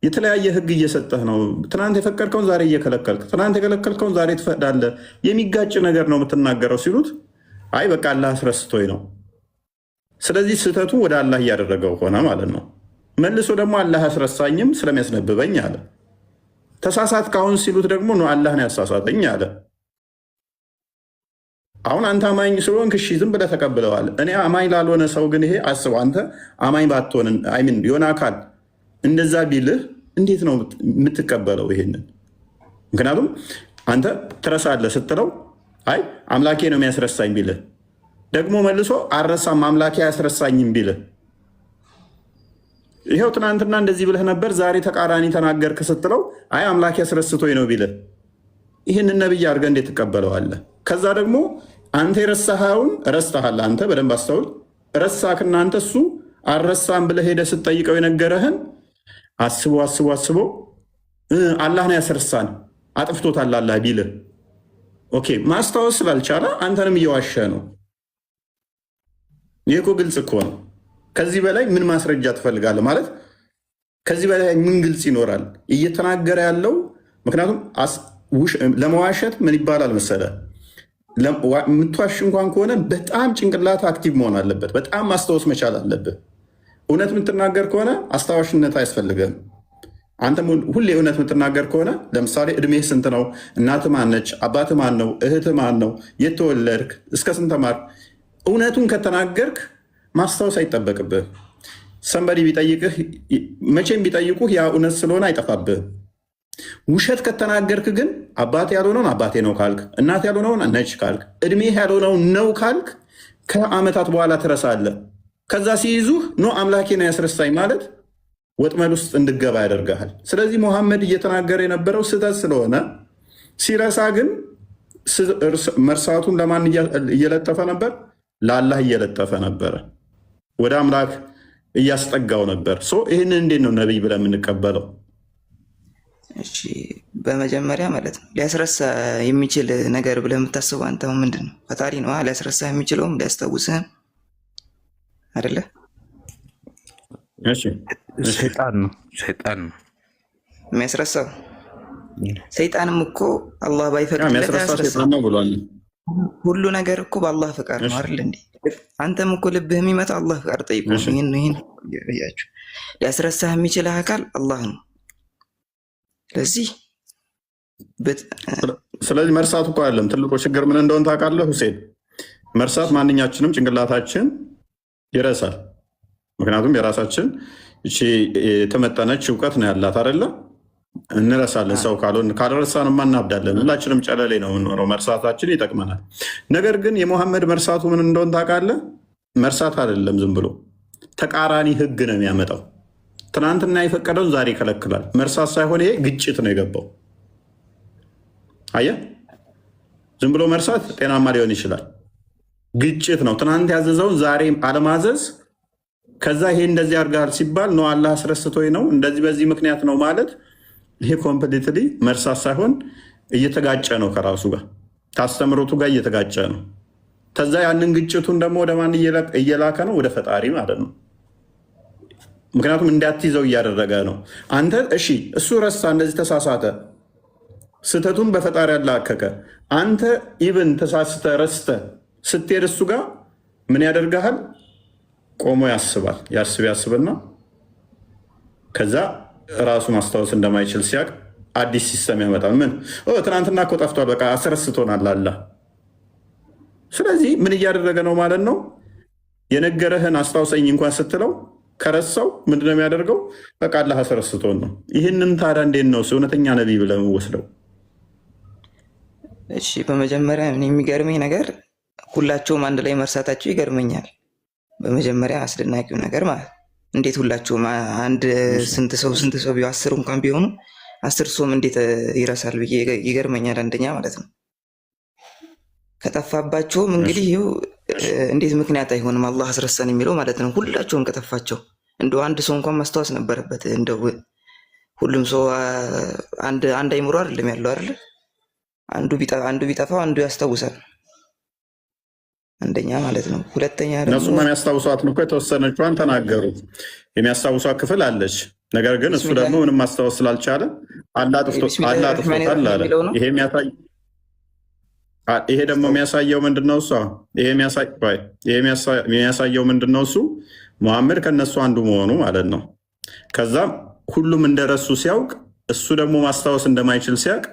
የተለያየ ህግ እየሰጠህ ነው። ትናንት የፈቀድከውን ዛሬ እየከለከልክ፣ ትናንት የከለከልከውን ዛሬ ትፈቅዳለህ። የሚጋጭ ነገር ነው የምትናገረው ሲሉት አይ በቃ አላህ አስረስቶኝ ነው። ስለዚህ ስህተቱ ወደ አላህ እያደረገው ሆነ ማለት ነው። መልሶ ደግሞ አላህ አስረሳኝም ስለሚያስነብበኝ አለ። ተሳሳት ካሁን ሲሉት ደግሞ ነው አላህ ነው ያሳሳተኝ አለ። አሁን አንተ አማኝ ስለሆንክ እሺ ዝም ብለህ ተቀብለዋል። እኔ አማኝ ላልሆነ ሰው ግን ይሄ አስበው። አንተ አማኝ ባትሆን አይሚን የሆነ አካል እንደዛ ቢልህ እንዴት ነው የምትቀበለው ይሄንን? ምክንያቱም አንተ ትረሳለህ ስትለው አይ አምላኬ ነው የሚያስረሳኝ ቢልህ ደግሞ መልሶ አልረሳም አምላኬ አያስረሳኝም ቢልህ ይኸው ትናንትና እንደዚህ ብለህ ነበር ዛሬ ተቃራኒ ተናገርክ ስትለው አይ አምላኬ አስረስቶኝ ነው ቢልህ ይህንን ነብይ አድርገህ እንዴት ትቀበለዋለህ? ከዛ ደግሞ አንተ የረሳኸውን ረስተሃል። አንተ በደንብ አስተውል። ረሳክና አንተ እሱ አልረሳም ብለህ ሄደህ ስትጠይቀው የነገረህን አስቦ አላህ ነው ያስረሳን አጥፍቶታል አላህ ቢልህ ኦኬ፣ ማስታወስ ስላልቻለ አንተንም እየዋሸ ነው። ይህ እኮ ግልጽ እኮ ነው። ከዚህ በላይ ምን ማስረጃ ትፈልጋለህ? ማለት ከዚህ በላይ ምን ግልጽ ይኖራል? እየተናገረ ያለው ምክንያቱም ለመዋሸት ምን ይባላል መሰለ፣ የምትዋሽ እንኳን ከሆነ በጣም ጭንቅላት አክቲቭ መሆን አለበት። በጣም ማስታወስ መቻል አለብህ። እውነት የምትናገር ከሆነ አስታዋሽነት አያስፈልግም። አንተም ሁሌ እውነት የምትናገር ከሆነ ለምሳሌ እድሜህ ስንት ነው? እናትህ ማነች? አባትህ ማን ነው? እህትህ ማን ነው? የት ተወለድክ? እስከ ስንት ተማርክ? እውነቱን ከተናገርክ ማስታወስ አይጠበቅብህ። ሰንበዲ ቢጠይቅህ መቼም ቢጠይቁህ ያ እውነት ስለሆነ አይጠፋብህ። ውሸት ከተናገርክ ግን አባቴ ያልሆነውን አባቴ ነው ካልክ፣ እናት ያልሆነውን ነች ካልክ፣ እድሜህ ያልሆነውን ነው ካልክ ከዓመታት በኋላ ትረሳለህ። ከዛ ሲይዙህ ኖ አምላኬ ነው ያስረሳኝ ማለት ወጥመድ ውስጥ እንድገባ ያደርግሃል። ስለዚህ ሙሐመድ እየተናገረ የነበረው ስህተት ስለሆነ ሲረሳ ግን መርሳቱን ለማን እየለጠፈ ነበር? ለአላህ እየለጠፈ ነበረ። ወደ አምላክ እያስጠጋው ነበር። ይህንን እንዴት ነው ነቢይ ብለን የምንቀበለው? እሺ በመጀመሪያ ማለት ነው ሊያስረሳ የሚችል ነገር ብለህ የምታስበው አንተ ምንድን ነው? ፈጣሪ ነው ሊያስረሳ የሚችለውም ሊያስታውስህም አይደለ? ሰይጣን ነው የሚያስረሳው። ሰይጣንም እኮ አላህ ባይፈቅድለት አያስረሳም። ሁሉ ነገር እኮ በአላህ ፈቃድ ነው አይደል እንዴ? አንተም እኮ ልብህ የሚመጣው አላህ ፈቃድ ጠይቆ ይህን ያያችሁ። ሊያስረሳህ የሚችልህ አካል አላህ ነው። ስለዚህ መርሳት እኮ አይደለም ትልቁ ችግር ምን እንደሆነ ታውቃለህ ሁሴን? መርሳት ማንኛችንም ጭንቅላታችን ይረሳል። ምክንያቱም የራሳችን የተመጠነች እውቀት ነው ያላት አይደለ? እንረሳለን። ሰው ካልረሳንማ እናብዳለን። ሁላችንም ጨለሌ ነው የምንኖረው። መርሳታችን ይጠቅመናል። ነገር ግን የሙሐመድ መርሳቱ ምን እንደሆነ ታውቃለህ? መርሳት አይደለም፣ ዝም ብሎ ተቃራኒ ህግ ነው የሚያመጣው። ትናንትና የፈቀደውን ዛሬ ይከለክላል። መርሳት ሳይሆን ይሄ ግጭት ነው የገባው። አየህ፣ ዝም ብሎ መርሳት ጤናማ ሊሆን ይችላል። ግጭት ነው። ትናንት ያዘዘውን ዛሬ አለማዘዝ። ከዛ ይሄ እንደዚህ አድርገሃል ሲባል ነው አላህ አስረስቶኝ ነው እንደዚህ በዚህ ምክንያት ነው ማለት ይሄ ኮምፕሊትሊ መርሳት ሳይሆን እየተጋጨ ነው ከራሱ ጋር ታስተምሮቱ ጋር እየተጋጨ ነው። ከዛ ያንን ግጭቱን ደግሞ ወደ ማን እየላከ ነው? ወደ ፈጣሪ ማለት ነው። ምክንያቱም እንዳትይዘው እያደረገ ነው። አንተ እሺ እሱ ረሳ፣ እንደዚህ ተሳሳተ፣ ስህተቱን በፈጣሪ ያላከከ አንተ ኢብን ተሳስተ ረስተ ስትሄድ እሱ ጋር ምን ያደርግሃል? ቆሞ ያስባል። ያስብና ከዛ ራሱ ማስታወስ እንደማይችል ሲያቅ አዲስ ሲስተም ያመጣል። ምን ትናንትና እኮ ጠፍቷል፣ በቃ አስረስቶናል አላህ። ስለዚህ ምን እያደረገ ነው ማለት ነው? የነገረህን አስታውሰኝ እንኳን ስትለው ከረሳው ምንድነው የሚያደርገው? በቃ አላህ አስረስቶን ነው። ይህንን ታዲያ እንዴት ነው እውነተኛ ነቢይ ብለህ የምወስደው? እሺ በመጀመሪያ የሚገርመኝ ነገር ሁላቸውም አንድ ላይ መርሳታቸው ይገርመኛል። በመጀመሪያ አስደናቂው ነገር ማለት እንዴት ሁላቸውም አንድ ስንት ሰው ቢሆን 10 እንኳን ቢሆኑ 10 ሰውም እንዴት ይረሳል ብዬ ይገርመኛል። አንደኛ ማለት ነው ከጠፋባቸውም እንግዲህ ይኸው እንዴት ምክንያት አይሆንም አላህ አስረሳን የሚለው ማለት ነው። ሁላቸውም ከጠፋቸው እንደው አንድ ሰው እንኳን ማስታወስ ነበረበት። እንደው ሁሉም ሰው አንድ አይምሮ አይደለም ያለው አይደል? አንዱ ቢጠፋው አንዱ ያስታውሳል። አንደኛ ማለት ነው። ሁለተኛ ደግሞ እነሱም የሚያስታውሷት እኮ የተወሰነቿን ተናገሩ። የሚያስታውሷት ክፍል አለች። ነገር ግን እሱ ደግሞ ምንም ማስታወስ ስላልቻለ አላህ አጥፍቶታል አለ። ይሄ ደግሞ የሚያሳየው ምንድነው? ይሄ የሚያሳየው ምንድነው? እሱ ሙሐመድ ከነሱ አንዱ መሆኑ ማለት ነው። ከዛም ሁሉም እንደረሱ ሲያውቅ እሱ ደግሞ ማስታወስ እንደማይችል ሲያውቅ፣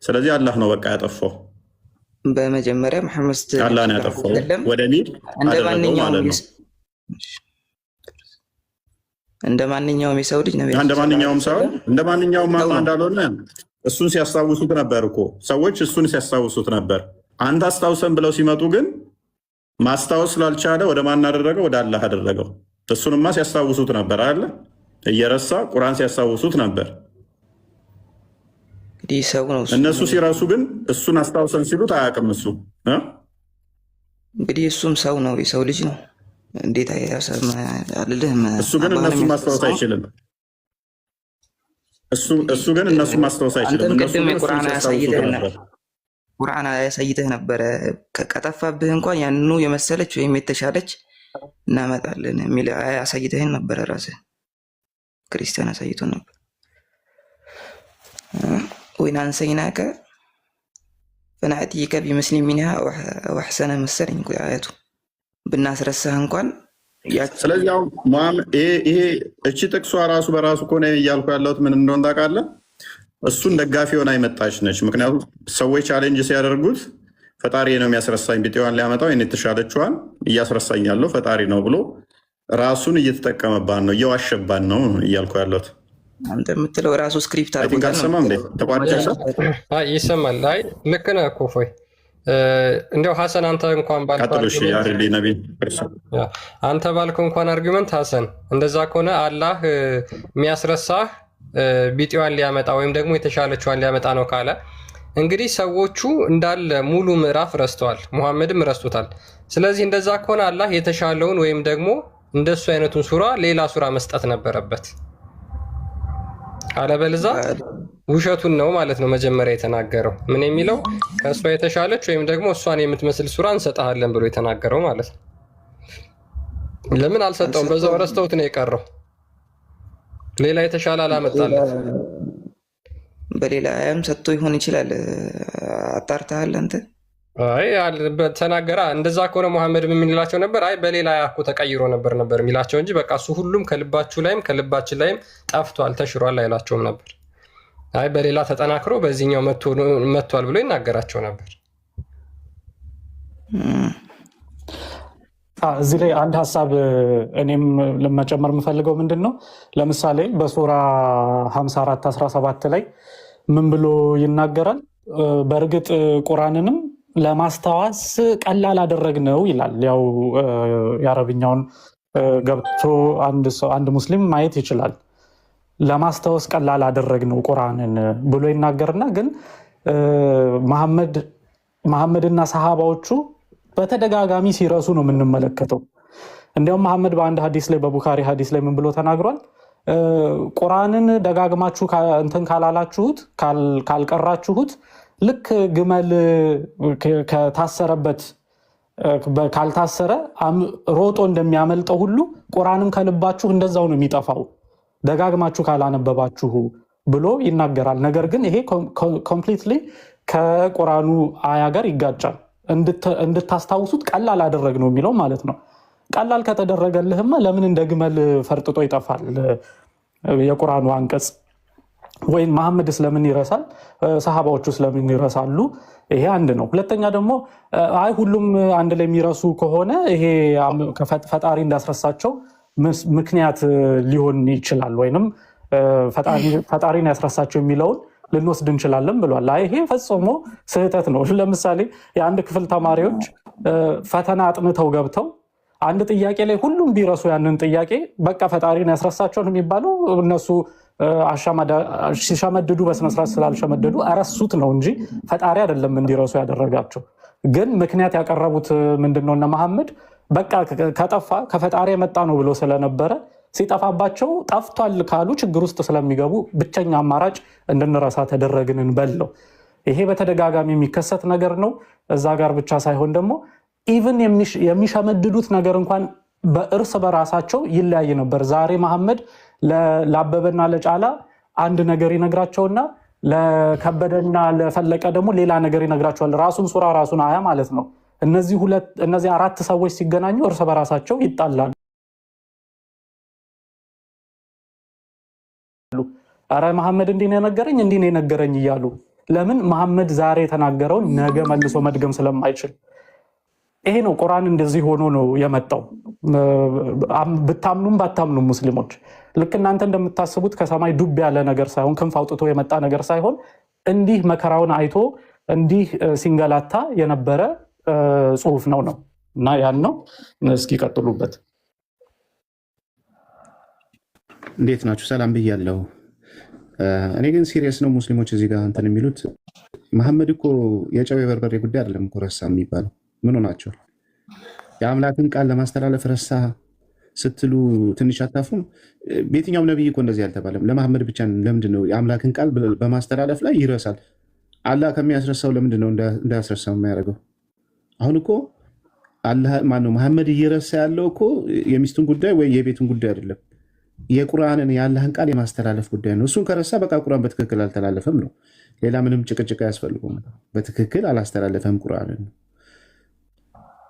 ስለዚህ አላህ ነው በቃ ያጠፋው። በመጀመሪያ መሐመድ አላህ ነው ያጠፋው ወደ ሚል አደረገው ማለት ነው። እንደ ማንኛውም የሰው ልጅ ነው። እንደ ማንኛውም ሰው እንደ ማንኛውም እንዳልሆነ እሱን ሲያስታውሱት ነበር እኮ ሰዎች፣ እሱን ሲያስታውሱት ነበር። አንተ አስታውሰን ብለው ሲመጡ ግን ማስታወስ ስላልቻለ ወደ ማን አደረገው? ወደ አላህ አደረገው። እሱንማ ሲያስታውሱት ነበር አለ እየረሳ ቁርአን ሲያስታውሱት ነበር። እንግዲህ ሰው ነው እነሱ ሲረሱ ግን እሱን አስታውሰን ሲሉት አያውቅም። እሱ እንግዲህ እሱም ሰው ነው፣ የሰው ልጅ ነው። እንዴት አልልህም። እሱ ግን እነሱ ማስታወስ አይችልም። እሱ ግን እነሱ ማስታወስ አይችልም። ቅድም ቁርአን ያሳይተህ ነበረ። ከጠፋብህ እንኳን ያንኑ የመሰለች ወይም የተሻለች እናመጣለን የሚል አሳይተህን ነበረ። ራስህ ክርስቲያን አሳይቶን ነበር። ወይን አንሰይናከ ፈናእቲከ ቢምስሊም ሚንሃ ወሕሰነ መሰለኝ እኮ አያቱ ብናስረሳህ እንኳን። ስለዚህ አሁን ይሄ እቺ ጥቅሷ ራሱ በራሱ እኮ ነው እያልኩ ያለሁት ምን እንደሆነ ታውቃለህ? እሱን ደጋፊ ሆና የመጣች ነች። ምክንያቱም ሰዎች ቻሌንጅ ሲያደርጉት ፈጣሪ ነው የሚያስረሳኝ ቢጤዋን ሊያመጣው ይህን የተሻለችዋን እያስረሳኝ ያለው ፈጣሪ ነው ብሎ ራሱን እየተጠቀመባን ነው፣ እየዋሸባን ነው እያልኩ ያለሁት። አንተ የምትለው ራሱ ስክሪፕት ይሰማል። አይ ልክ ነህ እኮ እፎይ። እንዲያው ሐሰን አንተ እንኳን አንተ ባልከው እንኳን አርጊመንት ሐሰን፣ እንደዛ ከሆነ አላህ የሚያስረሳህ ቢጤዋን ሊያመጣ ወይም ደግሞ የተሻለችዋን ሊያመጣ ነው ካለ እንግዲህ ሰዎቹ እንዳለ ሙሉ ምዕራፍ ረስተዋል፣ ሙሐመድም ረስቶታል። ስለዚህ እንደዛ ከሆነ አላህ የተሻለውን ወይም ደግሞ እንደሱ አይነቱን ሱራ ሌላ ሱራ መስጠት ነበረበት። አለበለዛ ውሸቱን ነው ማለት ነው መጀመሪያ የተናገረው። ምን የሚለው ከእሷ የተሻለች ወይም ደግሞ እሷን የምትመስል ሱራ እንሰጥሃለን ብሎ የተናገረው ማለት ነው። ለምን አልሰጠውም? በዛው ረስተውት ነው የቀረው። ሌላ የተሻለ አላመጣለት። በሌላ አያም ሰጥቶ ይሆን ይችላል። አጣርተሃል አንተ? አይ ተናገራ። እንደዛ ከሆነ ሙሐመድ ምን የሚላቸው ነበር? አይ በሌላ አያ እኮ ተቀይሮ ነበር የሚላቸው እንጂ በቃ እሱ ሁሉም ከልባችሁ ላይም ከልባችን ላይም ጠፍቷል ተሽሯል አይላቸውም ነበር። አይ በሌላ ተጠናክሮ በዚህኛው መጥቷል ብሎ ይናገራቸው ነበር። እዚህ ላይ አንድ ሀሳብ እኔም ለመጨመር የምፈልገው ምንድን ነው፣ ለምሳሌ በሱራ 54:17 ላይ ምን ብሎ ይናገራል? በእርግጥ ቁርአንንም ለማስታወስ ቀላል አደረግነው ይላል። ያው የአረብኛውን ገብቶ አንድ ሙስሊም ማየት ይችላል። ለማስታወስ ቀላል አደረግነው ቁርአንን ብሎ ይናገርና ግን መሐመድና ሰሃባዎቹ በተደጋጋሚ ሲረሱ ነው የምንመለከተው። እንዲያውም መሐመድ በአንድ ሀዲስ ላይ በቡኻሪ ሀዲስ ላይ ምን ብሎ ተናግሯል? ቁርአንን ደጋግማችሁ እንትን ካላላችሁት ካልቀራችሁት ልክ ግመል ከታሰረበት ካልታሰረ ሮጦ እንደሚያመልጠው ሁሉ ቁርአንም ከልባችሁ እንደዛው ነው የሚጠፋው ደጋግማችሁ ካላነበባችሁ ብሎ ይናገራል። ነገር ግን ይሄ ኮምፕሊትሊ ከቁርአኑ አያ ጋር ይጋጫል። እንድታስታውሱት ቀላል አደረግ ነው የሚለው ማለት ነው። ቀላል ከተደረገልህማ ለምን እንደ ግመል ፈርጥጦ ይጠፋል የቁርአኑ አንቀጽ? ወይም መሐመድ ስለምን ይረሳል? ሰሃባዎቹ ስለምን ይረሳሉ? ይሄ አንድ ነው። ሁለተኛ ደግሞ አይ ሁሉም አንድ ላይ የሚረሱ ከሆነ ይሄ ፈጣሪ እንዳስረሳቸው ምክንያት ሊሆን ይችላል፣ ወይንም ፈጣሪን ያስረሳቸው የሚለውን ልንወስድ እንችላለን ብሏል። ይሄ ፈጽሞ ስህተት ነው። ለምሳሌ የአንድ ክፍል ተማሪዎች ፈተና አጥንተው ገብተው አንድ ጥያቄ ላይ ሁሉም ቢረሱ ያንን ጥያቄ በቃ ፈጣሪን ያስረሳቸውን የሚባለው እነሱ ሲሸመድዱ በስነስርዓት ስላልሸመድዱ እረሱት ነው እንጂ ፈጣሪ አይደለም እንዲረሱ ያደረጋቸው። ግን ምክንያት ያቀረቡት ምንድነው? እነ መሐመድ በቃ ከጠፋ ከፈጣሪ የመጣ ነው ብሎ ስለነበረ ሲጠፋባቸው ጠፍቷል ካሉ ችግር ውስጥ ስለሚገቡ ብቸኛ አማራጭ እንድንረሳ ተደረግን እንበለው። ይሄ በተደጋጋሚ የሚከሰት ነገር ነው። እዛ ጋር ብቻ ሳይሆን ደግሞ ኢቭን የሚሸመድዱት ነገር እንኳን በእርስ በራሳቸው ይለያይ ነበር። ዛሬ መሐመድ ለአበበና ለጫላ አንድ ነገር ይነግራቸውና ለከበደና ለፈለቀ ደግሞ ሌላ ነገር ይነግራቸዋል። ራሱን ሱራ ራሱን አያ ማለት ነው። እነዚህ አራት ሰዎች ሲገናኙ እርስ በራሳቸው ይጣላሉ። አረ መሐመድ እንዲህ ነው የነገረኝ እንዲህ ነው የነገረኝ እያሉ ለምን? መሐመድ ዛሬ የተናገረውን ነገ መልሶ መድገም ስለማይችል። ይሄ ነው ቁርአን እንደዚህ ሆኖ ነው የመጣው። ብታምኑም ባታምኑም ሙስሊሞች ልክ እናንተ እንደምታስቡት ከሰማይ ዱብ ያለ ነገር ሳይሆን ክንፍ አውጥቶ የመጣ ነገር ሳይሆን እንዲህ መከራውን አይቶ እንዲህ ሲንገላታ የነበረ ጽሁፍ ነው እና ያን ነው። እስኪ ቀጥሉበት። እንዴት ናችሁ? ሰላም ብያለሁ። እኔ ግን ሲሪየስ ነው። ሙስሊሞች እዚህ ጋር እንትን የሚሉት መሐመድ እኮ የጨው የበርበሬ ጉዳይ አይደለም እኮ ረሳ የሚባለው። ምን ሆናቸው? የአምላክን ቃል ለማስተላለፍ ረሳ ስትሉ ትንሽ አታፉም? በየትኛውም ነቢይ እኮ እንደዚህ አልተባለም። ለመሐመድ ብቻ ለምንድን ነው የአምላክን ቃል በማስተላለፍ ላይ ይረሳል? አላህ ከሚያስረሳው ለምንድን ነው እንዳያስረሳው የሚያደርገው? አሁን እኮ አላህ ማነው መሐመድ እየረሳ ያለው እኮ የሚስቱን ጉዳይ ወይ የቤቱን ጉዳይ አይደለም፣ የቁርአንን የአላህን ቃል የማስተላለፍ ጉዳይ ነው። እሱን ከረሳ በቃ ቁርአን በትክክል አልተላለፈም ነው። ሌላ ምንም ጭቅጭቅ አያስፈልጉም። በትክክል አላስተላለፈም ቁርአንን ነው።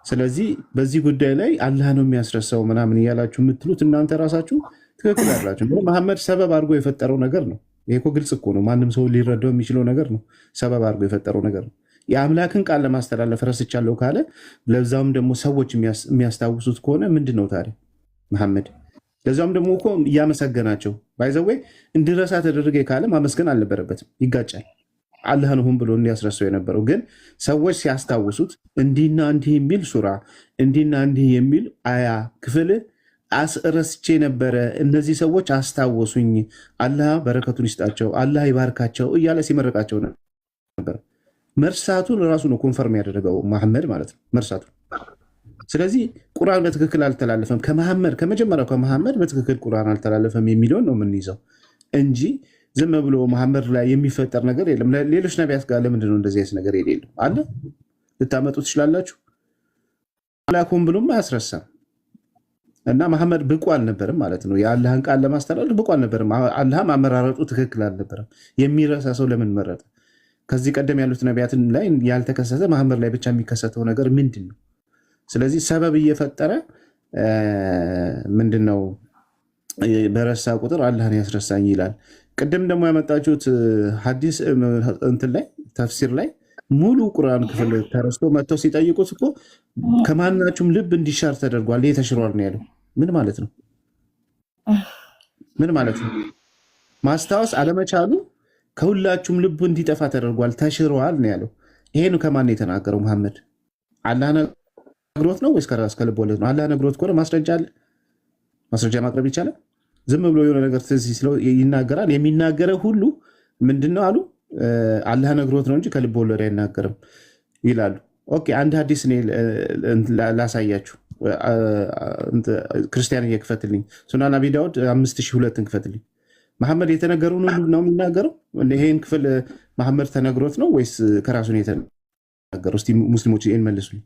ስለዚህ በዚህ ጉዳይ ላይ አላህ ነው የሚያስረሳው ምናምን እያላችሁ የምትሉት እናንተ ራሳችሁ ትክክል አላችሁ። መሐመድ ሰበብ አድርጎ የፈጠረው ነገር ነው። ይሄ እኮ ግልጽ እኮ ነው። ማንም ሰው ሊረዳው የሚችለው ነገር ነው። ሰበብ አድርጎ የፈጠረው ነገር ነው። የአምላክን ቃል ለማስተላለፍ ረስቻለሁ ካለ ለዛውም ደግሞ ሰዎች የሚያስታውሱት ከሆነ ምንድን ነው ታዲያ መሐመድ? ለዛውም ደግሞ እኮ እያመሰገናቸው ባይዘወይ እንድረሳ ተደረገ ካለ ማመስገን አልነበረበትም። ይጋጫል። አላህ ነው ሁን ብሎ እንዲያስረሳው የነበረው ግን ሰዎች ሲያስታውሱት እንዲህና እንዲህ የሚል ሱራ እንዲህና እንዲህ የሚል አያ ክፍል አስረስቼ ነበረ፣ እነዚህ ሰዎች አስታወሱኝ፣ አላህ በረከቱን ይስጣቸው፣ አላህ ይባርካቸው እያለ ሲመረቃቸው ነበር። መርሳቱን ራሱ ነው ኮንፈርም ያደረገው መሐመድ ማለት ነው፣ መርሳቱን። ስለዚህ ቁርአን በትክክል አልተላለፈም ከመጀመሪያው ከመሐመድ በትክክል ቁርአን አልተላለፈም የሚለውን ነው የምንይዘው እንጂ ዝም ብሎ መሐመድ ላይ የሚፈጠር ነገር የለም። ሌሎች ነቢያት ጋር ለምንድነው እንደዚህ አይነት ነገር የሌለው? አለ ልታመጡ ትችላላችሁ። አላኩም ብሎም አያስረሳም እና መሐመድ ብቁ አልነበርም ማለት ነው። የአላህን ቃል ለማስተላለፍ ብቁ አልነበርም። አላህም አመራረጡ ትክክል አልነበረም። የሚረሳ ሰው ለምን መረጠ? ከዚህ ቀደም ያሉት ነቢያትን ላይ ያልተከሰተ መሐመድ ላይ ብቻ የሚከሰተው ነገር ምንድን ነው? ስለዚህ ሰበብ እየፈጠረ ምንድነው በረሳ ቁጥር አላህን ያስረሳኝ ይላል። ቅድም ደግሞ ያመጣችሁት ሐዲስ እንትን ላይ ተፍሲር ላይ ሙሉ ቁርአን ክፍል ተረስቶ መጥተው ሲጠይቁት እኮ ከማናችሁም ልብ እንዲሻር ተደርጓል፣ ይሄ ተሽሯል ነው ያለው። ምን ማለት ነው? ምን ማለት ነው? ማስታወስ አለመቻሉ ከሁላችሁም ልቡ እንዲጠፋ ተደርጓል፣ ተሽሯል ነው ያለው። ይሄን ከማን የተናገረው? መሐመድ አላህ ነግሮት ነው ወይስ ከራስ ከልብ ወለድ ነው? አላህ ነግሮት ከሆነ ማስረጃ አለ፣ ማስረጃ ማቅረብ ይቻላል። ዝም ብሎ የሆነ ነገር ትዝ ሲለው ይናገራል። የሚናገረው ሁሉ ምንድነው አሉ አላህ ነግሮት ነው እንጂ ከልብ ወለድ አይናገርም ይላሉ። ኦኬ አንድ ሐዲስ እኔ ላሳያችሁ። ክርስቲያን እየክፈትልኝ ሱናን አቢ ዳውድ 5002 ክፈትልኝ። መሐመድ የተነገረውን ሁሉ ነው የሚናገረው? ይሄን ክፍል መሐመድ ተነግሮት ነው ወይስ ከራሱ ነው የተነገረው? እስቲ ሙስሊሞች ይሄን መልሱልኝ።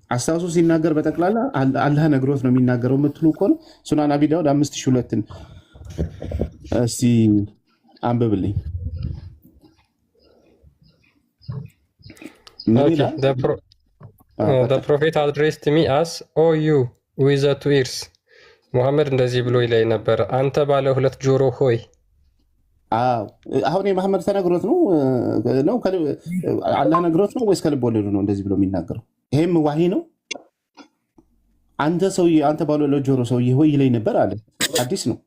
አስታውሱ። ሲናገር በጠቅላላ አላህ ነግሮት ነው የሚናገረው የምትሉ ከሆነ ሱናን አቢ ዳውድ 5002 እስቲ አንብብልኝ። The prophet addressed me as "O you with the two ears." ሙሐመድ እንደዚህ ብሎ ይለኝ ነበር፣ አንተ ባለ ሁለት ጆሮ ሆይ። አሁን የመሐመድ ተነግሮት ነው አላህ ነግሮት ነው ወይስ ከልብ ወለዱ ነው እንደዚህ ብሎ የሚናገረው? ይሄም ዋሂ ነው። አንተ ሰውዬ፣ አንተ ባለ ሁለት ጆሮ ሰውዬ ሆይ ይለኝ ነበር አለ። አዲስ ነው።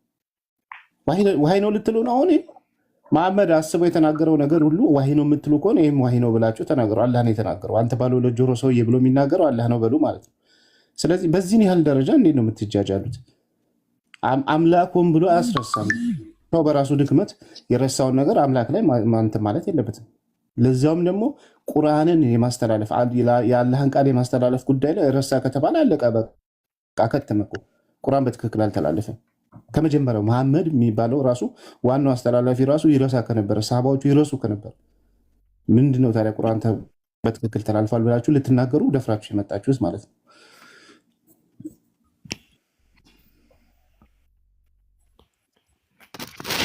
ዋሂ ነው ልትሉ ነው? አሁን መሐመድ አስበው የተናገረው ነገር ሁሉ ዋሂ ነው የምትሉ ከሆነ ይህም ዋሂ ነው ብላችሁ ተናገሩ። አላህ ነው የተናገረው። አንተ ባለ ሁለት ጆሮ ሰውዬ ብሎ የሚናገረው አላህ ነው በሉ ማለት ነው። ስለዚህ በዚህን ያህል ደረጃ እንዴት ነው የምትጃጃሉት? አምላኩም ብሎ አያስረሳም። ሰው በራሱ ድክመት የረሳውን ነገር አምላክ ላይ ማንተን ማለት የለበትም። ለዚያውም ደግሞ ቁርአንን የማስተላለፍ የአላህን ቃል የማስተላለፍ ጉዳይ ላይ ረሳ ከተባለ አለቀ በቃ ከተመ። ቁርአን በትክክል አልተላለፈም። ከመጀመሪያው መሐመድ የሚባለው ራሱ ዋናው አስተላላፊ ራሱ ይረሳ ከነበረ፣ ሰሃባዎቹ ይረሱ ከነበረ ምንድነው ታዲያ ቁርአን በትክክል ተላልፏል ብላችሁ ልትናገሩ ደፍራችሁ የመጣችሁት ማለት ነው?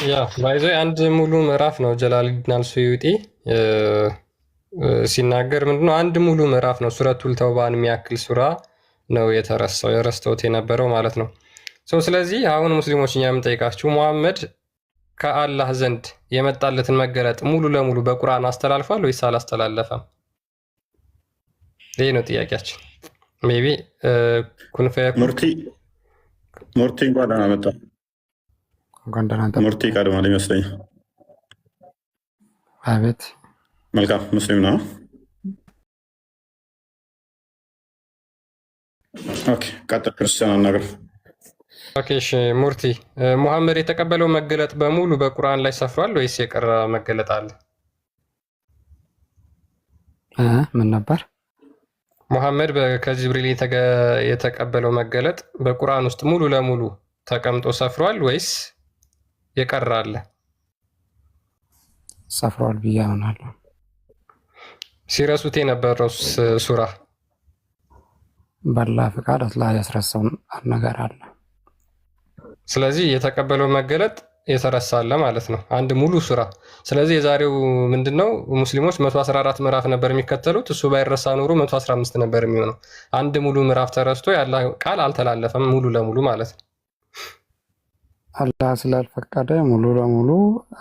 ያ ባይዞ አንድ ሙሉ ምዕራፍ ነው ጀላሉዲን አልሱዩጢ ሲናገር ምንድነው አንድ ሙሉ ምዕራፍ ነው ሱረቱል ተውባን የሚያክል ሱራ ነው የረስተውት የነበረው ማለት ነው። ስለዚህ አሁን ሙስሊሞች እኛ የምንጠይቃችሁ ሙሐመድ ከአላህ ዘንድ የመጣለትን መገለጥ ሙሉ ለሙሉ በቁርአን አስተላልፏል ወይስ አላስተላለፈም? ይህ ነው ጥያቄያችን። ሜይ ቢ ሙርቲ እንኳን አመጣ ሙርቲ ቀድሟል ይመስለኛል። አቤት መልካም ሙስሊም ነው። ኦኬ ቀጥል ክርስቲያን ነገር። ኦኬ እሺ ሙርቲ ሙሐመድ የተቀበለው መገለጥ በሙሉ በቁርአን ላይ ሰፍሯል ወይስ የቀረ መገለጥ አለ? ምን ነበር? ሙሐመድ ከጅብሪል የተቀበለው መገለጥ በቁርአን ውስጥ ሙሉ ለሙሉ ተቀምጦ ሰፍሯል ወይስ የቀረ አለ? ሰፍሯል ብዬ አምናለሁ። ሲረሱት የነበረው ሱራ በአላህ ፍቃድ አላህ ያስረሳው ነገር አለ። ስለዚህ የተቀበለው መገለጥ የተረሳለ ማለት ነው፣ አንድ ሙሉ ሱራ። ስለዚህ የዛሬው ምንድነው ሙስሊሞች 114 ምዕራፍ ነበር የሚከተሉት፣ እሱ ባይረሳ ኖሮ 115 ነበር የሚሆነው። አንድ ሙሉ ምዕራፍ ተረስቶ የአላህ ቃል አልተላለፈም ሙሉ ለሙሉ ማለት ነው። አላህ ስላልፈቀደ ሙሉ ለሙሉ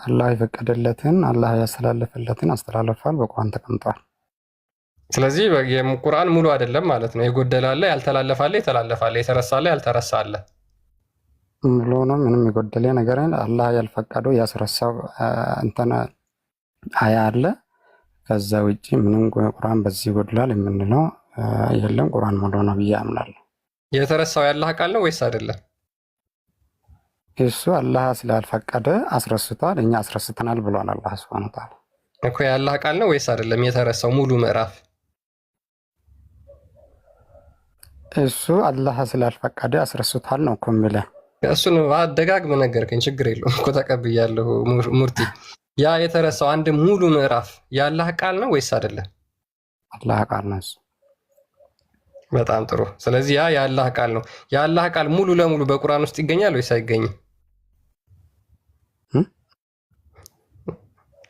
አላህ የፈቀደለትን አላህ ያስተላለፈለትን አስተላልፏል፣ በቁርአን ተቀምጧል። ስለዚህ የቁርአን ሙሉ አይደለም ማለት ነው። የጎደላለ፣ ያልተላለፋለ፣ የተላለፋለ፣ የተረሳለ፣ ያልተረሳለ ሙሉ ነው። ምንም የጎደለ ነገር አላህ ያልፈቀደው ያስረሳው እንተና አያ አለ። ከዛ ውጪ ምንም ቁርአን በዚህ ጎድላል የምንለው የለም። ቁርአን ሙሉ ነው ብዬ አምናለሁ። የተረሳው የአላህ ቃል ነው ወይስ አይደለም? እሱ አላህ ስላልፈቀደ አስረስቷል፣ እኛ አስረስተናል ብሏል አላህ ሱብሓነሁ ወተዓላ እኮ። የአላህ ቃል ነው ወይስ አይደለም የተረሳው ሙሉ ምዕራፍ? እሱ አላህ ስላልፈቀደ አስረስቷል ነው እኮ የሚለው። እሱን ደጋግመህ ነገርከኝ፣ ችግር የለውም እኮ ተቀብያለሁ ሙርቲ። ያ የተረሳው አንድ ሙሉ ምዕራፍ የአላህ ቃል ነው ወይስ አይደለም? አላህ ቃል ነው እሱ። በጣም ጥሩ። ስለዚህ ያ የአላህ ቃል ነው። የአላህ ቃል ሙሉ ለሙሉ በቁርአን ውስጥ ይገኛል ወይስ አይገኝም?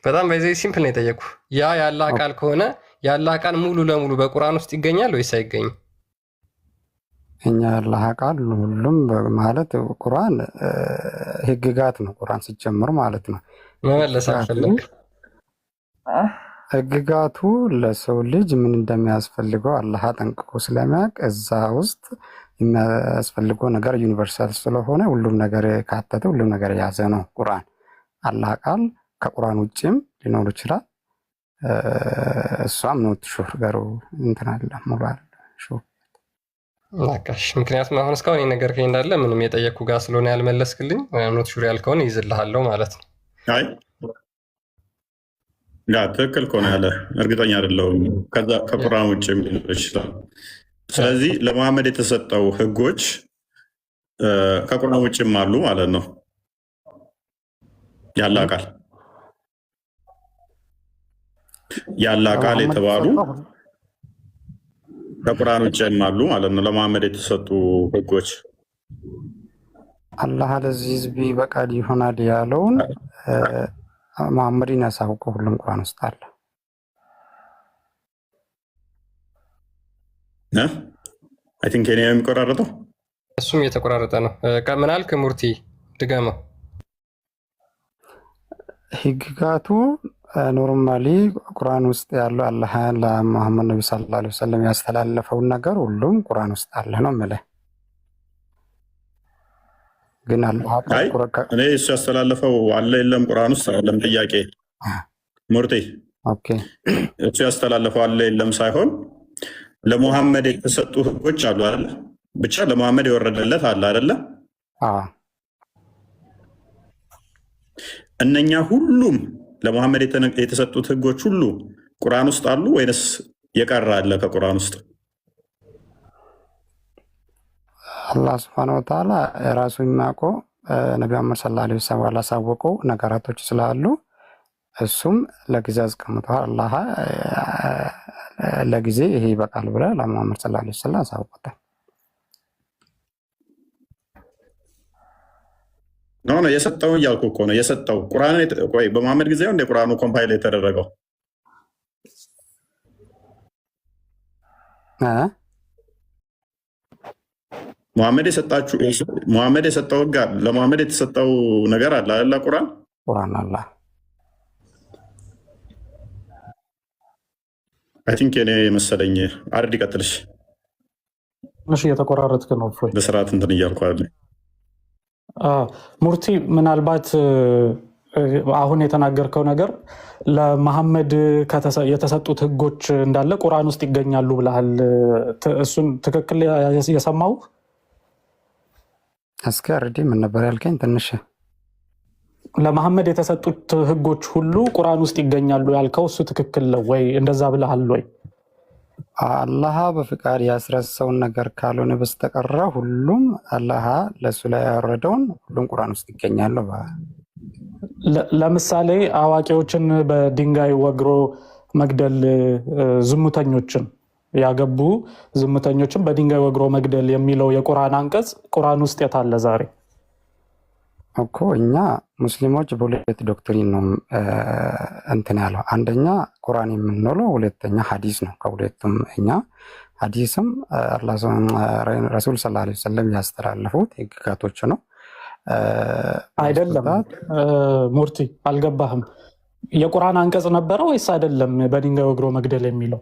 በጣም በዚህ ሲምፕል ነው የጠየቁ። ያ የአላህ ቃል ከሆነ የአላህ ቃል ሙሉ ለሙሉ በቁርአን ውስጥ ይገኛል ወይስ አይገኝም? እኛ አላህ ቃል ሁሉም ማለት ቁርአን ህግጋት ነው። ቁርአን ሲጀምር ማለት ነው። መመለስ አልፈለግ ህግጋቱ ለሰው ልጅ ምን እንደሚያስፈልገው አላህ ጠንቅቆ ስለሚያውቅ እዛ ውስጥ የሚያስፈልገው ነገር ዩኒቨርሳል ስለሆነ ሁሉም ነገር ካተተ ሁሉም ነገር የያዘ ነው ቁርአን። አላህ ቃል ከቁርአን ውጭም ሊኖር ይችላል። እሷም ነው ትሹር ገሩ እንትናለ ሙባል ሹ ናካሽ። ምክንያቱም አሁን እስካሁን ነገር ከኝ እንዳለ ምንም የጠየቅኩ ጋር ስለሆነ ያልመለስክልኝ ኖት ሹር ያልከውን ይዝልሃለሁ ማለት ነው። አይ ያ ትክክል ከሆነ ያለ እርግጠኛ አይደለሁም። ከዛ ከቁርአን ውጭ ሊኖር ይችላል። ስለዚህ ለመሐመድ የተሰጠው ህጎች ከቁርአን ውጭም አሉ ማለት ነው። ያላህ ቃል የተባሉ ከቁርአን ውጭም አሉ ማለት ነው። ለመሐመድ የተሰጡ ህጎች አላህ ለዚህ ህዝብ በቃል ይሆናል ያለውን መሐመድን ያሳውቀው ሁሉም ቁርአን ውስጥ አለ። አይ ቲንክ እኔ የሚቆራረጠው እሱም የተቆራረጠ ነው። ምን አልክ ሙርቲ? ድገመው። ህግጋቱ ኖርማሊ ቁርአን ውስጥ ያለው አላህ ለመሐመድ ነብይ ሰለላሁ ዐለይሂ ወሰለም ያስተላለፈውን ነገር ሁሉም ቁርአን ውስጥ አለ ነው የምልህ። ግን አላህ እኔ እሱ ያስተላለፈው አለ የለም ቁርአን ውስጥ አይደለም ጥያቄ ሙርቲ። ኦኬ እሱ ያስተላለፈው አለ የለም ሳይሆን ለሙሐመድ የተሰጡ ህጎች አሉ አይደል? ብቻ ለሙሐመድ የወረደለት አለ አይደለ? እነኛ ሁሉም ለሙሐመድ የተሰጡት ህጎች ሁሉ ቁርአን ውስጥ አሉ ወይንስ የቀረ አለ ከቁርአን ውስጥ? አላህ ሱብሓነሁ ወተዓላ የራሱ የሚያውቀው ነቢ መሐመድ ሰለላሁ ዐለይሂ ወሰለም ያላሳወቀው ነገራቶች ስላሉ እሱም ለጊዜ አስቀምጧል። አላህ ለጊዜ ይሄ ይበቃል ብለ ለሙሐመድ ሰለላሁ ዐለይሂ ወሰለም አሳውቆታል። ነው የሰጠው እያልኩ እኮ ነው። የሰጠው ቁርአን ቆይ በመሐመድ ጊዜ እንደ ቁርአኑ ኮምፓይል የተደረገው ሙሐመድ የሰጠው ህግ ለሙሐመድ የተሰጠው ነገር አለ አይደል? ቁርአን አለ። አይ ቲንክ እኔ መሰለኝ አርድ ይቀጥልሽ። እሺ እየተቆራረጥክ ነው እፎይ። በስርዓት እንትን እያልኩ አይደል? ሙርቲ ምናልባት አሁን የተናገርከው ነገር ለመሐመድ የተሰጡት ህጎች እንዳለ ቁርአን ውስጥ ይገኛሉ ብለሃል። እሱን ትክክል የሰማው? እስኪ አርዲ ምን ነበር ያልከኝ? ትንሽ ለመሐመድ የተሰጡት ህጎች ሁሉ ቁርአን ውስጥ ይገኛሉ ያልከው እሱ ትክክል ነው ወይ? እንደዛ ብለሃል ወይ? አላህ በፍቃድ ያስረሳውን ነገር ካልሆነ በስተቀር ሁሉም አላህ ለሱ ላይ ያወረደውን ሁሉም ቁርአን ውስጥ ይገኛሉ። ለምሳሌ አዋቂዎችን በድንጋይ ወግሮ መግደል፣ ዝሙተኞችን ያገቡ ዝሙተኞችን በድንጋይ ወግሮ መግደል የሚለው የቁርአን አንቀጽ ቁርአን ውስጥ የታለ ዛሬ? እኮ እኛ ሙስሊሞች በሁለት ዶክትሪን ነው እንትን ያለው። አንደኛ ቁርአን የምንለው፣ ሁለተኛ ሐዲስ ነው። ከሁለቱም እኛ ሐዲስም ረሱል ሰለላሁ ዐለይሂ ወሰለም ያስተላለፉት ህግጋቶች ነው። አይደለም ሙርቲ አልገባህም። የቁርአን አንቀጽ ነበረ ወይስ አይደለም? በድንጋይ ወግሮ መግደል የሚለው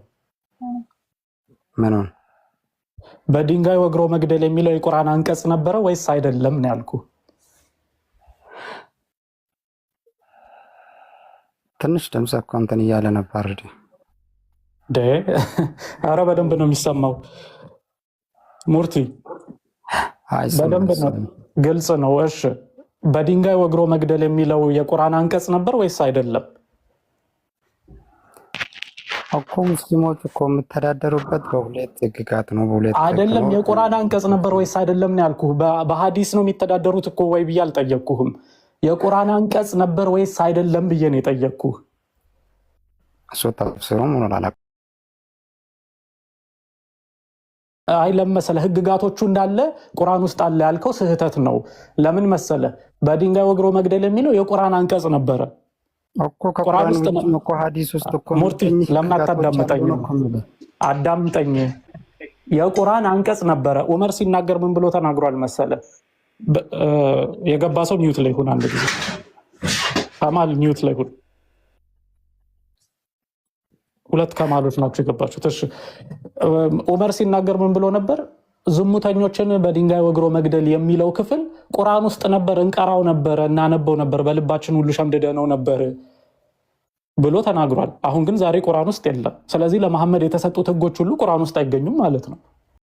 ምኑን? በድንጋይ ወግሮ መግደል የሚለው የቁርአን አንቀጽ ነበረ ወይስ አይደለም ነው ያልኩ። ትንሽ ድምፅ እኮ እንትን እያለ ነበር። ኧረ በደንብ ነው የሚሰማው ሙርቲ፣ በደንብ ነው፣ ግልጽ ነው። እሺ በድንጋይ ወግሮ መግደል የሚለው የቁርአን አንቀጽ ነበር ወይስ አይደለም? እኮ ሙስሊሞች እኮ የምተዳደሩበት በሁለት ህግጋት ነው። በሁለት አይደለም። የቁርአን አንቀጽ ነበር ወይስ አይደለም ነው ያልኩህ። በሐዲስ ነው የሚተዳደሩት እኮ ወይ ብዬ አልጠየቅኩህም። የቁርአን አንቀጽ ነበር ወይስ አይደለም ብዬ ነው የጠየቅኩህ። እሱ ተፍሲሩ ምን አላለ? አይ ለመሰለ ህግጋቶቹ እንዳለ ቁርአን ውስጥ አለ ያልከው ስህተት ነው። ለምን መሰለ? በድንጋይ ወግሮ መግደል የሚለው የቁርአን አንቀጽ ነበረ እኮ ከቁርአን ውስጥ እኮ ሐዲስ ውስጥ እኮ ሙርቲ፣ ለምን አታዳምጠኝ? አዳምጠኝ። የቁርአን አንቀጽ ነበረ። ዑመር ሲናገር ምን ብሎ ተናግሯል መሰለ? የገባ ሰው ሚዩት ላይ ሁን። አንድ ጊዜ ከማል ሚዩት ላይ ሁን። ሁለት ከማሎች ናቸው የገባችሁት። እሺ ዑመር ሲናገር ምን ብሎ ነበር? ዝሙተኞችን በድንጋይ ወግሮ መግደል የሚለው ክፍል ቁርአን ውስጥ ነበር፣ እንቀራው ነበር፣ እናነበው ነበር፣ በልባችን ሁሉ ሸምድደነው ነበር ብሎ ተናግሯል። አሁን ግን ዛሬ ቁርአን ውስጥ የለም። ስለዚህ ለመሐመድ የተሰጡት ህጎች ሁሉ ቁርአን ውስጥ አይገኙም ማለት ነው።